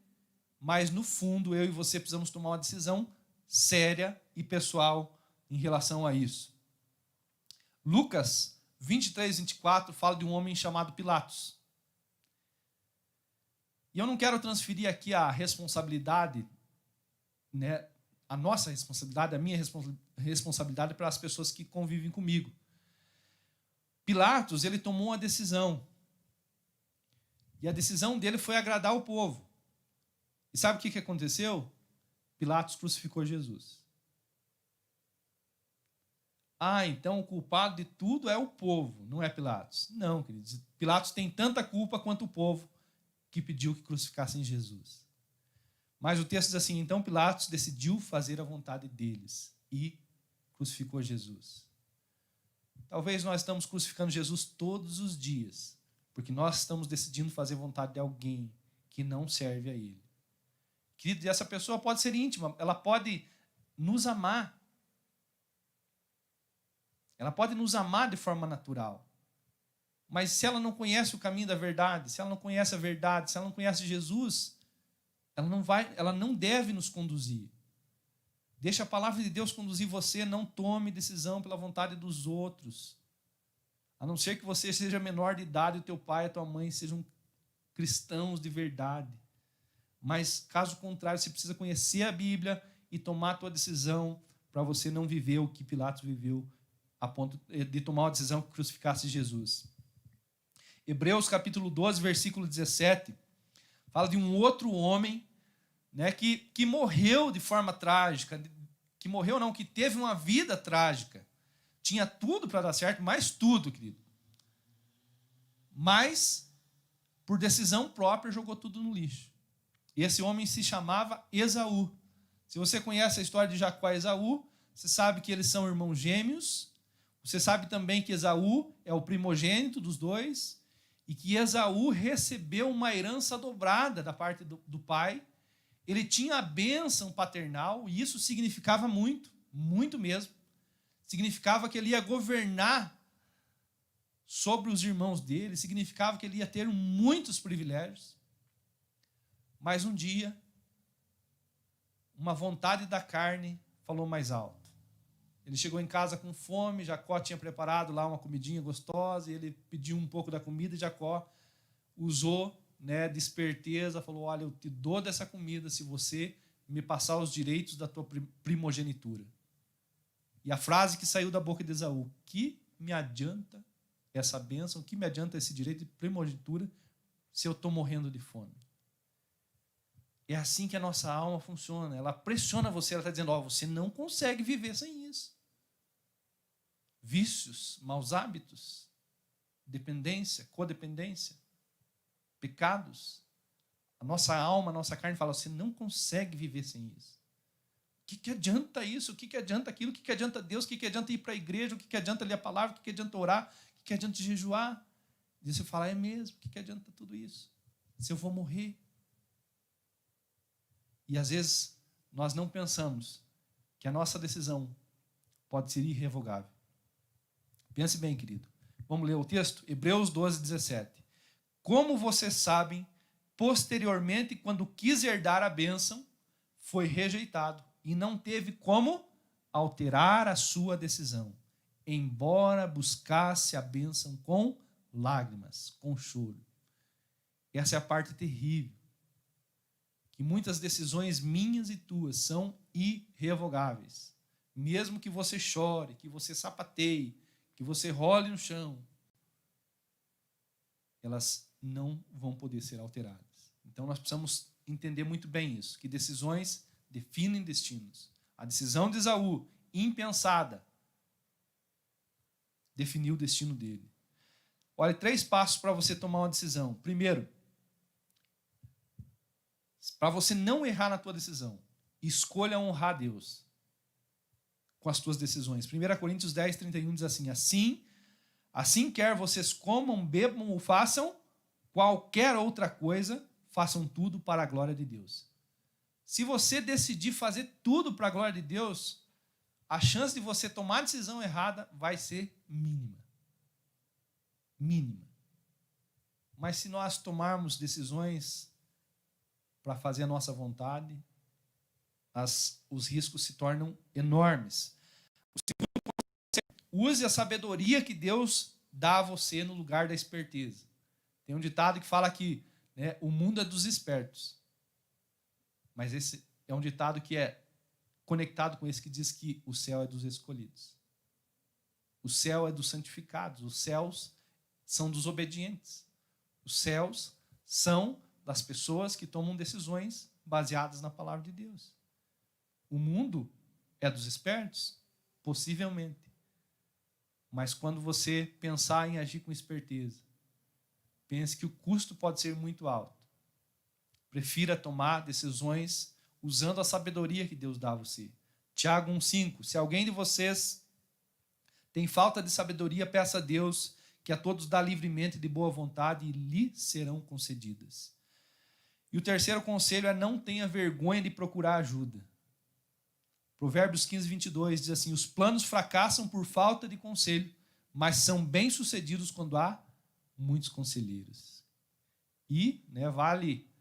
mas no fundo eu e você precisamos tomar uma decisão séria e pessoal em relação a isso. Lucas 23, 24 fala de um homem chamado Pilatos. E eu não quero transferir aqui a responsabilidade, né, a nossa responsabilidade, a minha responsabilidade para as pessoas que convivem comigo. Pilatos, ele tomou uma decisão. E a decisão dele foi agradar o povo. E sabe o que aconteceu? Pilatos crucificou Jesus. Ah, então o culpado de tudo é o povo, não é Pilatos. Não, queridos. Pilatos tem tanta culpa quanto o povo que pediu que crucificassem Jesus. Mas o texto diz assim, então Pilatos decidiu fazer a vontade deles e crucificou Jesus. Talvez nós estamos crucificando Jesus todos os dias, porque nós estamos decidindo fazer vontade de alguém que não serve a ele. Querido, essa pessoa pode ser íntima, ela pode nos amar. Ela pode nos amar de forma natural. Mas se ela não conhece o caminho da verdade, se ela não conhece a verdade, se ela não conhece Jesus, ela não deve nos conduzir. Deixa a palavra de Deus conduzir você, não tome decisão pela vontade dos outros. A não ser que você seja menor de idade e o teu pai e a tua mãe sejam cristãos de verdade. Mas, caso contrário, você precisa conhecer a Bíblia e tomar a tua decisão para você não viver o que Pilatos viveu a ponto de tomar uma decisão que crucificasse Jesus. Hebreus capítulo 12, versículo 17, fala de um outro homem, né, que morreu de forma trágica, que teve uma vida trágica. Tinha tudo para dar certo, mais tudo, querido. Mas, por decisão própria, jogou tudo no lixo. E esse homem se chamava Esaú. Se você conhece a história de Jacó e Esaú, você sabe que eles são irmãos gêmeos. Você sabe também que Esaú é o primogênito dos dois e que Esaú recebeu uma herança dobrada da parte do pai. Ele tinha a bênção paternal e isso significava muito, muito mesmo. Significava que ele ia governar sobre os irmãos dele, significava que ele ia ter muitos privilégios. Mas um dia, uma vontade da carne falou mais alto. Ele chegou em casa com fome, Jacó tinha preparado lá uma comidinha gostosa, e ele pediu um pouco da comida, e Jacó usou, né, de esperteza, falou, olha, eu te dou dessa comida se você me passar os direitos da tua primogenitura. E a frase que saiu da boca de Esaú, que me adianta essa bênção, que me adianta esse direito de primogenitura se eu estou morrendo de fome? É assim que a nossa alma funciona, ela pressiona você, ela está dizendo, você não consegue viver sem isso. Vícios, maus hábitos, dependência, codependência, pecados. A nossa alma, a nossa carne fala, você não consegue viver sem isso. O que adianta isso? O que adianta aquilo? O que adianta Deus? O que adianta ir para a igreja? O que adianta ler a palavra? O que adianta orar? O que adianta jejuar? E você fala, é mesmo, o que adianta tudo isso? Se eu vou morrer? E às vezes nós não pensamos que a nossa decisão pode ser irrevogável. Pense bem, querido. Vamos ler o texto? Hebreus 12, 17. Como vocês sabem, posteriormente, quando quis herdar a bênção, foi rejeitado e não teve como alterar a sua decisão, embora buscasse a bênção com lágrimas, com choro. Essa é a parte terrível. Que muitas decisões minhas e tuas são irrevogáveis. Mesmo que você chore, que você sapateie, que você role no chão, elas não vão poder ser alteradas. Então nós precisamos entender muito bem isso, que decisões definem destinos. A decisão de Esaú, impensada, definiu o destino dele. Olha, 3 passos para você tomar uma decisão. Primeiro, para você não errar na tua decisão, escolha honrar Deus com as tuas decisões. 1 Coríntios 10, 31 diz assim, assim quer vocês comam, bebam ou façam qualquer outra coisa, façam tudo para a glória de Deus. Se você decidir fazer tudo para a glória de Deus, a chance de você tomar a decisão errada vai ser mínima. Mínima. Mas se nós tomarmos decisões para fazer a nossa vontade, os riscos se tornam enormes. O segundo, use a sabedoria que Deus dá a você no lugar da esperteza. Tem um ditado que fala que, né, o mundo é dos espertos. Mas esse é um ditado que é conectado com esse que diz que o céu é dos escolhidos. O céu é dos santificados. Os céus são dos obedientes. Os céus são das pessoas que tomam decisões baseadas na palavra de Deus. O mundo é dos espertos? Possivelmente. Mas quando você pensar em agir com esperteza, pense que o custo pode ser muito alto. Prefira tomar decisões usando a sabedoria que Deus dá a você. Tiago 1,5. Se alguém de vocês tem falta de sabedoria, peça a Deus, que a todos dá livremente de boa vontade, e lhe serão concedidas. E o terceiro conselho é: não tenha vergonha de procurar ajuda. Provérbios 15:22 diz assim: os planos fracassam por falta de conselho, mas são bem-sucedidos quando há muitos conselheiros. E, vale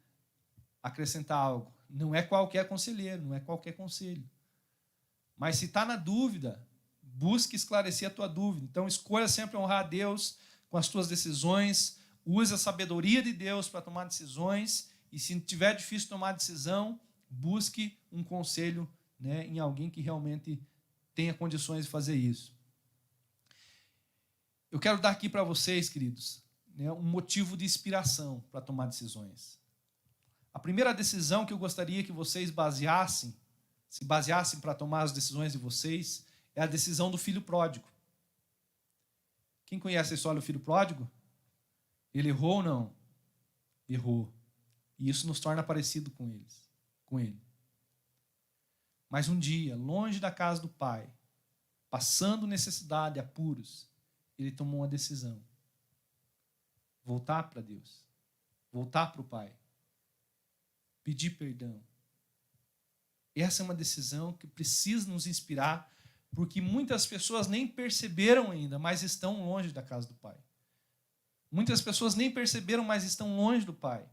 acrescentar algo: não é qualquer conselheiro, não é qualquer conselho. Mas se está na dúvida, busque esclarecer a tua dúvida. Então, escolha sempre honrar a Deus com as tuas decisões, use a sabedoria de Deus para tomar decisões, e se tiver difícil tomar decisão, busque um conselho em alguém que realmente tenha condições de fazer isso. Eu quero dar aqui para vocês, queridos, um motivo de inspiração para tomar decisões. A primeira decisão que eu gostaria que vocês se baseassem para tomar as decisões de vocês, é a decisão do filho pródigo. Quem conhece a história do filho pródigo? Ele errou ou não? Errou. E isso nos torna parecido com ele. Mas um dia, longe da casa do pai, passando necessidade, apuros, ele tomou uma decisão. Voltar para Deus. Voltar para o pai. Pedir perdão. Essa é uma decisão que precisa nos inspirar, porque muitas pessoas nem perceberam ainda, mas estão longe da casa do pai. Muitas pessoas nem perceberam, mas estão longe do pai.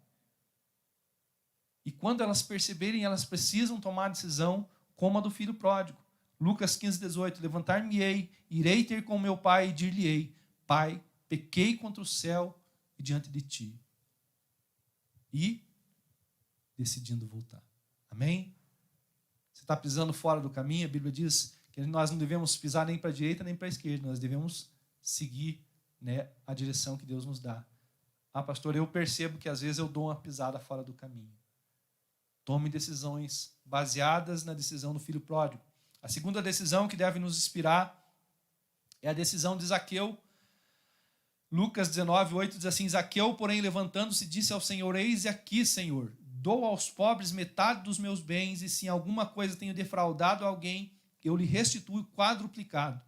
E quando elas perceberem, elas precisam tomar a decisão como a do filho pródigo. Lucas 15:18, levantar-me-ei, irei ter com meu pai e dir-lhe-ei: Pai, pequei contra o céu e diante de ti. E decidindo voltar. Amém? Você está pisando fora do caminho, a Bíblia diz que nós não devemos pisar nem para a direita nem para a esquerda, nós devemos seguir a direção que Deus nos dá. Ah, pastor, eu percebo que às vezes eu dou uma pisada fora do caminho. Tome decisões baseadas na decisão do filho pródigo. A segunda decisão que deve nos inspirar é a decisão de Zaqueu. Lucas 19:8 diz assim: Zaqueu, porém, levantando-se, disse ao Senhor: Eis aqui, Senhor, dou aos pobres metade dos meus bens, e se em alguma coisa tenho defraudado alguém, eu lhe restituo quadruplicado.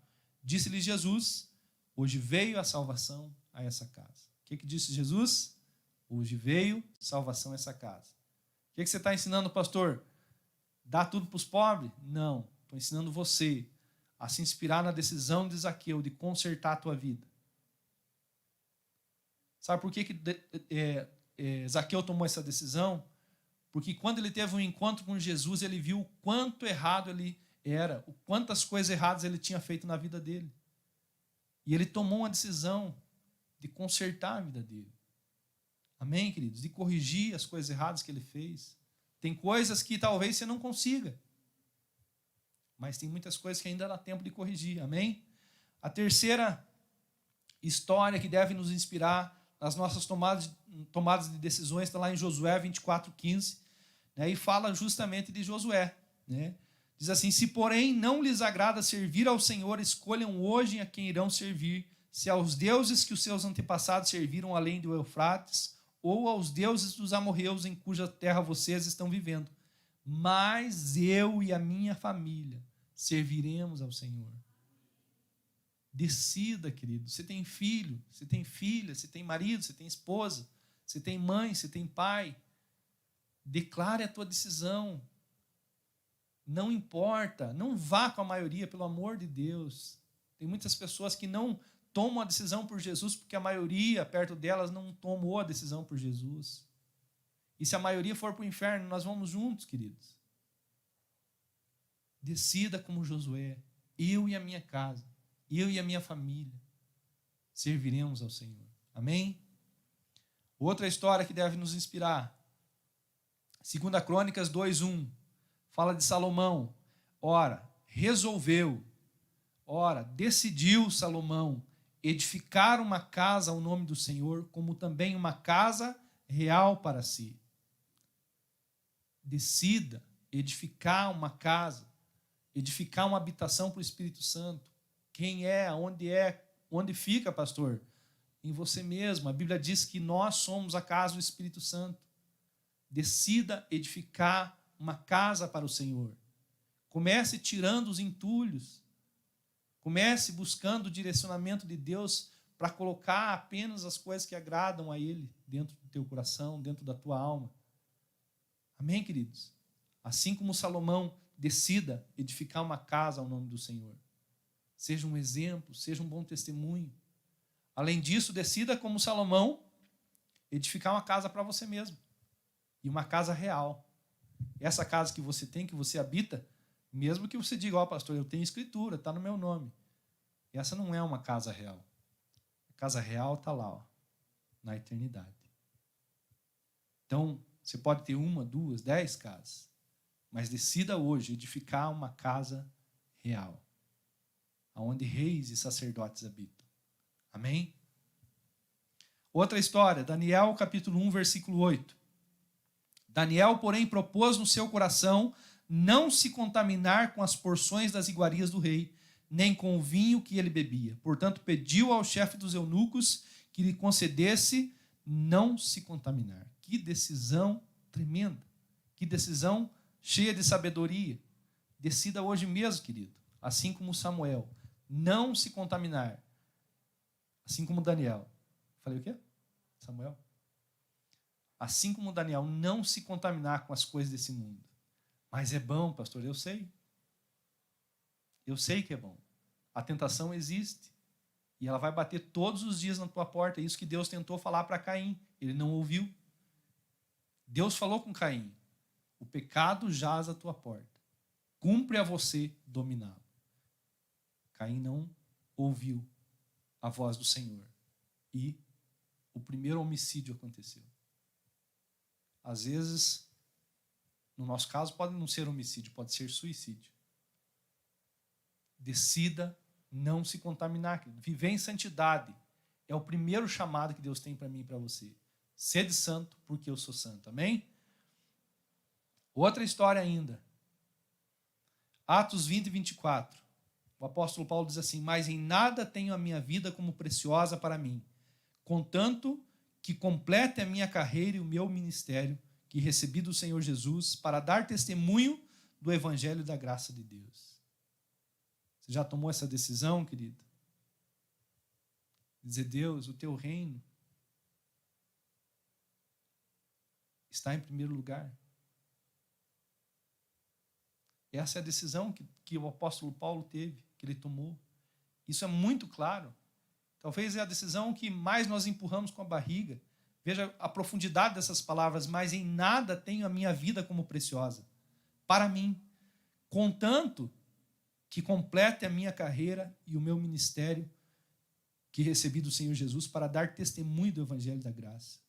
Disse-lhe Jesus: hoje veio a salvação a essa casa. O que disse Jesus? Hoje veio salvação a essa casa. O que você está ensinando, pastor? Dá tudo para os pobres? Não. Estou ensinando você a se inspirar na decisão de Zaqueu de consertar a tua vida. Sabe por que Zaqueu tomou essa decisão? Porque quando ele teve um encontro com Jesus, ele viu o quanto errado ele era, o quantas coisas erradas ele tinha feito na vida dele. E ele tomou uma decisão de consertar a vida dele. Amém, queridos? De corrigir as coisas erradas que ele fez. Tem coisas que talvez você não consiga, mas tem muitas coisas que ainda dá tempo de corrigir. Amém? A terceira história que deve nos inspirar nas nossas tomadas de decisões está lá em Josué 24:15, e fala justamente de Josué. Diz assim: se porém não lhes agrada servir ao Senhor, escolham hoje a quem irão servir, se aos deuses que os seus antepassados serviram além do Eufrates, ou aos deuses dos amorreus em cuja terra vocês estão vivendo. Mas eu e a minha família serviremos ao Senhor. Decida, querido. Você tem filho, você tem filha, você tem marido, você tem esposa, você tem mãe, você tem pai. Declare a tua decisão. Não importa, não vá com a maioria, pelo amor de Deus. Tem muitas pessoas que não tomam a decisão por Jesus porque a maioria perto delas não tomou a decisão por Jesus. E se a maioria for para o inferno, nós vamos juntos, queridos. Decida como Josué: eu e a minha casa, eu e a minha família serviremos ao Senhor. Amém? Outra história que deve nos inspirar. 2 Crônicas 2:1 fala de Salomão. Decidiu Salomão edificar uma casa ao nome do Senhor, como também uma casa real para si. Decida edificar uma casa, edificar uma habitação para o Espírito Santo. Quem é, onde fica, pastor? Em você mesmo. A Bíblia diz que nós somos a casa do Espírito Santo. Decida edificar uma casa para o Senhor. Comece tirando os entulhos. Comece buscando o direcionamento de Deus para colocar apenas as coisas que agradam a Ele dentro do teu coração, dentro da tua alma. Amém, queridos? Assim como Salomão, decida edificar uma casa ao nome do Senhor. Seja um exemplo, seja um bom testemunho. Além disso, decida como Salomão edificar uma casa para você mesmo. E uma casa real. Essa casa que você tem, que você habita, mesmo que você diga, pastor, eu tenho escritura, está no meu nome. Essa não é uma casa real. A casa real está lá, na eternidade. Então, você pode ter 1, 2, 10 casas, mas decida hoje edificar uma casa real, onde reis e sacerdotes habitam. Amém? Outra história, Daniel capítulo 1, versículo 8. Daniel, porém, propôs no seu coração não se contaminar com as porções das iguarias do rei, nem com o vinho que ele bebia. Portanto, pediu ao chefe dos eunucos que lhe concedesse não se contaminar. Que decisão tremenda. Que decisão cheia de sabedoria. Decida hoje mesmo, querido. Assim como Samuel. Não se contaminar. Assim como Daniel. Falei o quê? Samuel? Assim como Daniel, não se contaminar com as coisas desse mundo. Mas é bom, pastor, eu sei. Eu sei que é bom. A tentação existe. E ela vai bater todos os dias na tua porta. É isso que Deus tentou falar para Caim. Ele não ouviu. Deus falou com Caim: o pecado jaz à tua porta. Cumpre a você dominá-lo. Caim não ouviu a voz do Senhor. E o primeiro homicídio aconteceu. Às vezes, no nosso caso, pode não ser homicídio, pode ser suicídio. Decida não se contaminar. Viver em santidade é o primeiro chamado que Deus tem para mim e para você. Sede santo, porque eu sou santo. Amém? Outra história ainda. Atos 20 e 24. O apóstolo Paulo diz assim: mas em nada tenho a minha vida como preciosa para mim, contanto que complete a minha carreira e o meu ministério, que recebi do Senhor Jesus, para dar testemunho do evangelho da graça de Deus. Você já tomou essa decisão, querido? Dizer: Deus, o teu reino está em primeiro lugar. Essa é a decisão que o apóstolo Paulo teve, que ele tomou. Isso é muito claro. Talvez é a decisão que mais nós empurramos com a barriga. Veja a profundidade dessas palavras: mas em nada tenho a minha vida como preciosa para mim, contanto que complete a minha carreira e o meu ministério que recebi do Senhor Jesus, para dar testemunho do evangelho da graça.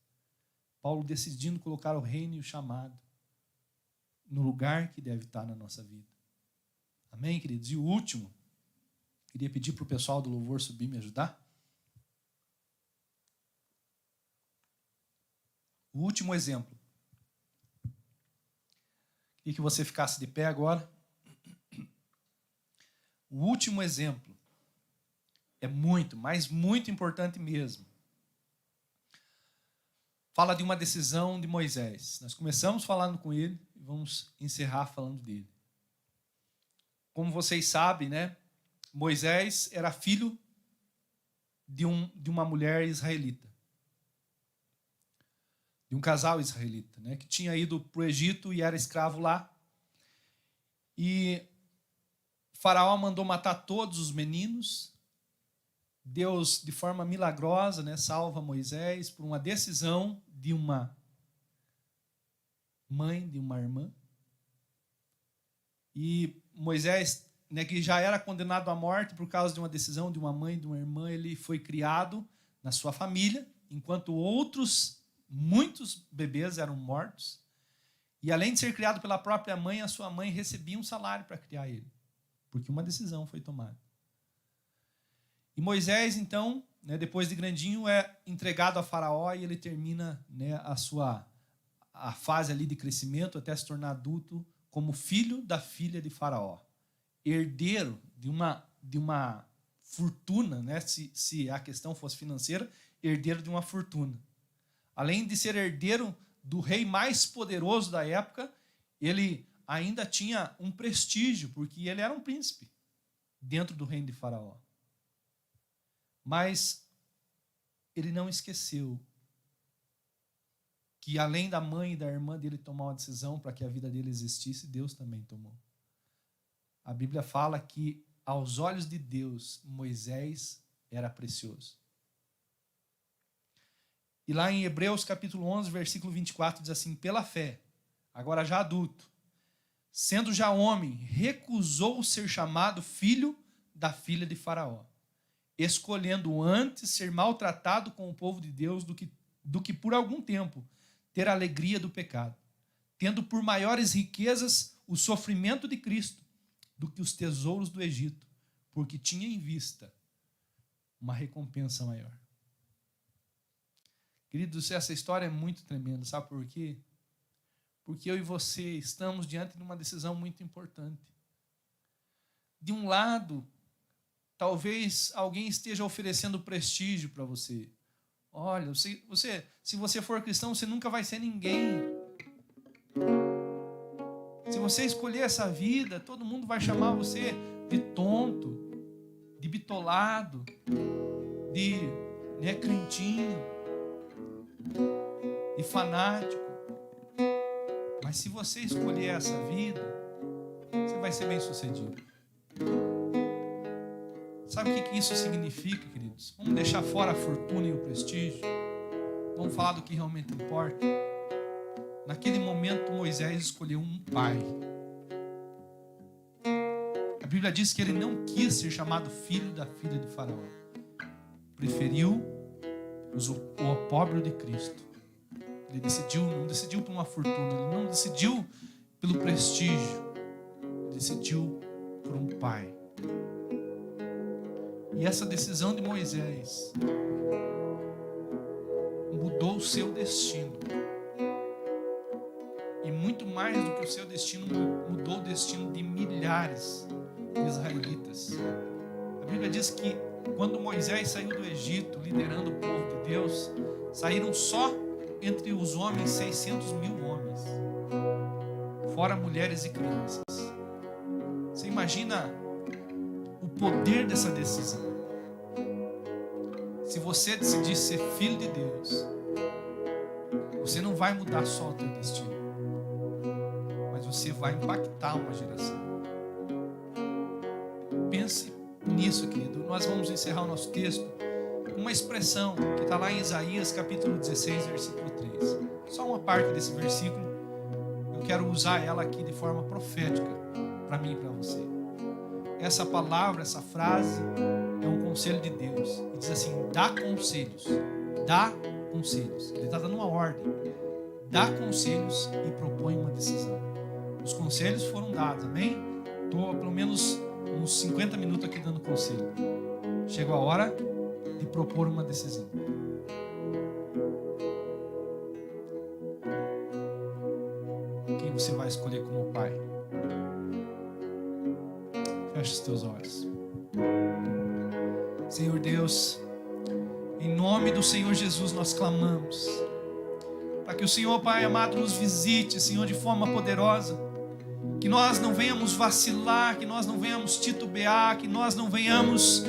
Paulo decidindo colocar o reino e o chamado no lugar que deve estar na nossa vida. Amém, queridos? E o último, queria pedir para o pessoal do louvor subir e me ajudar. O último exemplo. Queria que você ficasse de pé agora. O último exemplo é muito, mas muito importante mesmo. Fala de uma decisão de Moisés. Nós começamos falando com ele e vamos encerrar falando dele. Como vocês sabem, né? Moisés era filho de uma mulher israelita. De um casal israelita, né, que tinha ido para o Egito e era escravo lá. E Faraó mandou matar todos os meninos. Deus, de forma milagrosa, né, salva Moisés por uma decisão de uma mãe, de uma irmã. E Moisés, né, que já era condenado à morte por causa de uma decisão de uma mãe, de uma irmã, ele foi criado na sua família, enquanto muitos bebês eram mortos. E além de ser criado pela própria mãe, a sua mãe recebia um salário para criar ele, porque uma decisão foi tomada. E Moisés, então, né, depois de grandinho, é entregado a Faraó e ele termina, né, a fase ali de crescimento até se tornar adulto como filho da filha de Faraó, herdeiro de uma fortuna, né, se a questão fosse financeira, herdeiro de uma fortuna. Além de ser herdeiro do rei mais poderoso da época, ele ainda tinha um prestígio, porque ele era um príncipe dentro do reino de Faraó. Mas ele não esqueceu que, além da mãe e da irmã dele tomar uma decisão para que a vida dele existisse, Deus também tomou. A Bíblia fala que, aos olhos de Deus, Moisés era precioso. E lá em Hebreus capítulo 11, versículo 24, diz assim: pela fé, agora já adulto, sendo já homem, recusou ser chamado filho da filha de Faraó, escolhendo antes ser maltratado com o povo de Deus do que por algum tempo ter a alegria do pecado, tendo por maiores riquezas o sofrimento de Cristo do que os tesouros do Egito, porque tinha em vista uma recompensa maior. Queridos, essa história é muito tremenda, sabe por quê? Porque eu e você estamos diante de uma decisão muito importante. De um lado, talvez alguém esteja oferecendo prestígio para você. Olha, se você for cristão, você nunca vai ser ninguém. Se você escolher essa vida, todo mundo vai chamar você de tonto, de bitolado, de crentinho, de fanático. Mas se você escolher essa vida, você vai ser bem sucedido. Sabe o que isso significa, queridos? Vamos deixar fora a fortuna e o prestígio. Vamos falar do que realmente importa. Naquele momento, Moisés escolheu um pai. A Bíblia diz que ele não quis ser chamado filho da filha de Faraó. Preferiu o opróbrio de Cristo. Ele não decidiu por uma fortuna, ele não decidiu pelo prestígio, ele decidiu por um pai. E essa decisão de Moisés mudou o seu destino. E muito mais do que o seu destino, mudou o destino de milhares de israelitas. A Bíblia diz que quando Moisés saiu do Egito, liderando o povo de Deus, saíram só entre os homens 600 mil homens, fora mulheres e crianças. Você imagina o poder dessa decisão? Se você decidir ser filho de Deus, você não vai mudar só o teu destino, mas você vai impactar uma geração. Pense nisso, querido. Nós vamos encerrar o nosso texto com uma expressão que está lá em Isaías capítulo 16, versículo 3. Só uma parte desse versículo, eu quero usar ela aqui de forma profética para mim e para você. Essa palavra, essa frase é um conselho de Deus. Ele diz assim: dá conselhos. Dá conselhos. Ele está dando uma ordem. Dá conselhos e propõe uma decisão. Os conselhos foram dados, amém? Estou há pelo menos uns 50 minutos aqui dando conselho. Chegou a hora de propor uma decisão. Quem você vai escolher como pai? Feche os teus olhos. Senhor Deus, em nome do Senhor Jesus nós clamamos para que o Senhor, Pai amado, nos visite, Senhor, de forma poderosa, que nós não venhamos vacilar, que nós não venhamos titubear, que nós não venhamos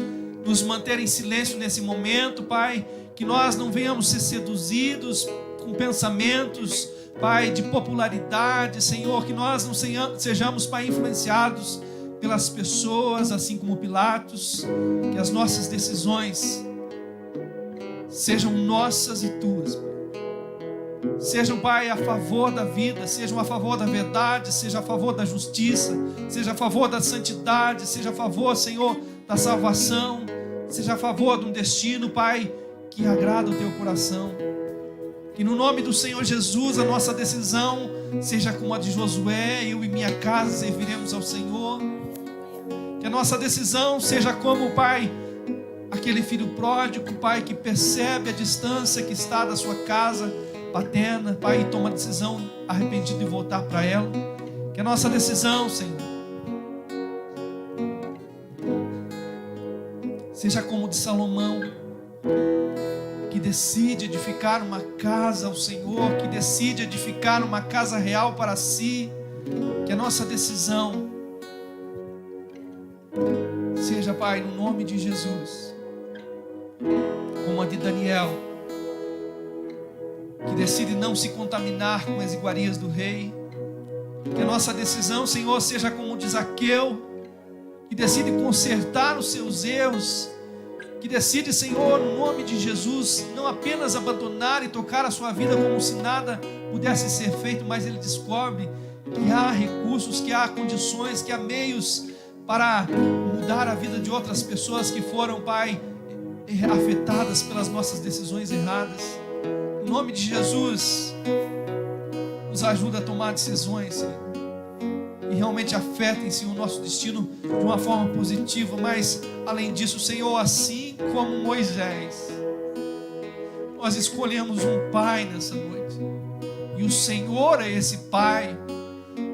nos manter em silêncio nesse momento, Pai, que nós não venhamos ser seduzidos com pensamentos, Pai, de popularidade, Senhor, que nós não sejamos, Pai, influenciados pelas pessoas, assim como Pilatos, que as nossas decisões sejam nossas e tuas, Pai. Sejam, Pai, a favor da vida, sejam a favor da verdade, seja a favor da justiça, seja a favor da santidade, seja a favor, Senhor, da salvação, seja a favor de um destino, Pai, que agrada o teu coração. Que no nome do Senhor Jesus a nossa decisão seja como a de Josué: eu e minha casa serviremos ao Senhor. Que a nossa decisão seja como, Pai, aquele filho pródigo, Pai, que percebe a distância que está da sua casa paterna, Pai, e toma a decisão arrependido de voltar para ela. Que a nossa decisão, Senhor, seja como de Salomão, que decide edificar uma casa ao Senhor, que decide edificar uma casa real para si. Que a nossa decisão seja, Pai, no nome de Jesus, como a de Daniel, que decide não se contaminar com as iguarias do rei. Que a nossa decisão, Senhor, seja como de Zaqueu, que decide consertar os seus erros, que decide, Senhor, no nome de Jesus, não apenas abandonar e tocar a sua vida como se nada pudesse ser feito, mas ele descobre que há recursos, que há condições, que há meios para mudar a vida de outras pessoas que foram, Pai, afetadas pelas nossas decisões erradas. Em nome de Jesus, nos ajuda a tomar decisões, Senhor, e realmente afetem, Senhor, o nosso destino de uma forma positiva. Mas, além disso, Senhor, assim como Moisés, nós escolhemos um pai nessa noite, e o Senhor é esse pai.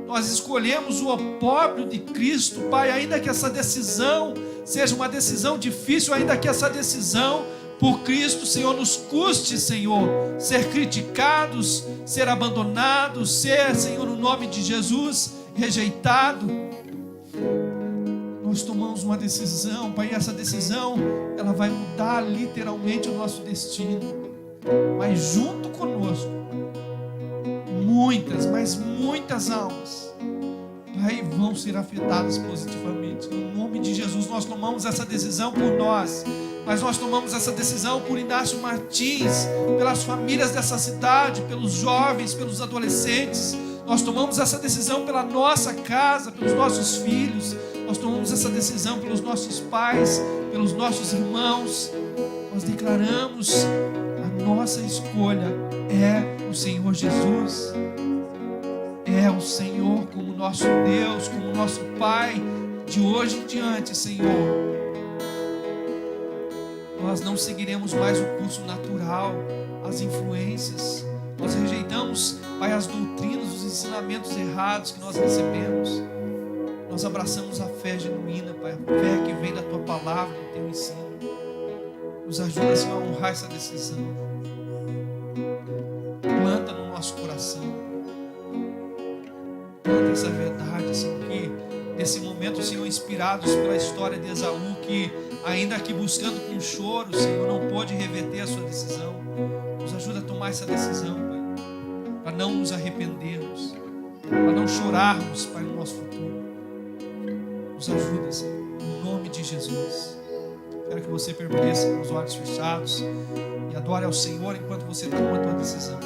Nós escolhemos o opróbrio de Cristo, Pai, ainda que essa decisão seja uma decisão difícil, ainda que essa decisão por Cristo, Senhor, nos custe, Senhor, ser criticados, ser abandonados, ser, Senhor, no nome de Jesus, rejeitado. Nós tomamos uma decisão, Pai, e essa decisão, ela vai mudar literalmente o nosso destino. Mas junto conosco, muitas, mas muitas almas, Pai, vão ser afetadas positivamente. No nome de Jesus, nós tomamos essa decisão por nós, mas nós tomamos essa decisão por Inácio Martins, pelas famílias dessa cidade, pelos jovens, pelos adolescentes. Nós tomamos essa decisão pela nossa casa, pelos nossos filhos. Nós tomamos essa decisão pelos nossos pais, pelos nossos irmãos. Nós declaramos: a nossa escolha é o Senhor Jesus. É o Senhor como nosso Deus, como nosso Pai, de hoje em diante, Senhor. Nós não seguiremos mais o curso natural, as influências. Nós rejeitamos, Pai, as doutrinas, os ensinamentos errados que nós recebemos. Nós abraçamos a fé genuína, Pai, a fé que vem da Tua palavra, do Teu ensino. Nos ajuda, Senhor, a honrar essa decisão. Planta no nosso coração. Planta essa verdade, Senhor, que nesse momento, Senhor, inspirados pela história de Esaú, que ainda que buscando com choro, Senhor, não pôde reverter a sua decisão. Nos ajuda a tomar essa decisão, Pai, para não nos arrependermos, para não chorarmos, Pai, no nosso futuro. Nos ajuda, Senhor, em nome de Jesus. Quero que você permaneça com os olhos fechados e adore ao Senhor enquanto você toma a tua decisão.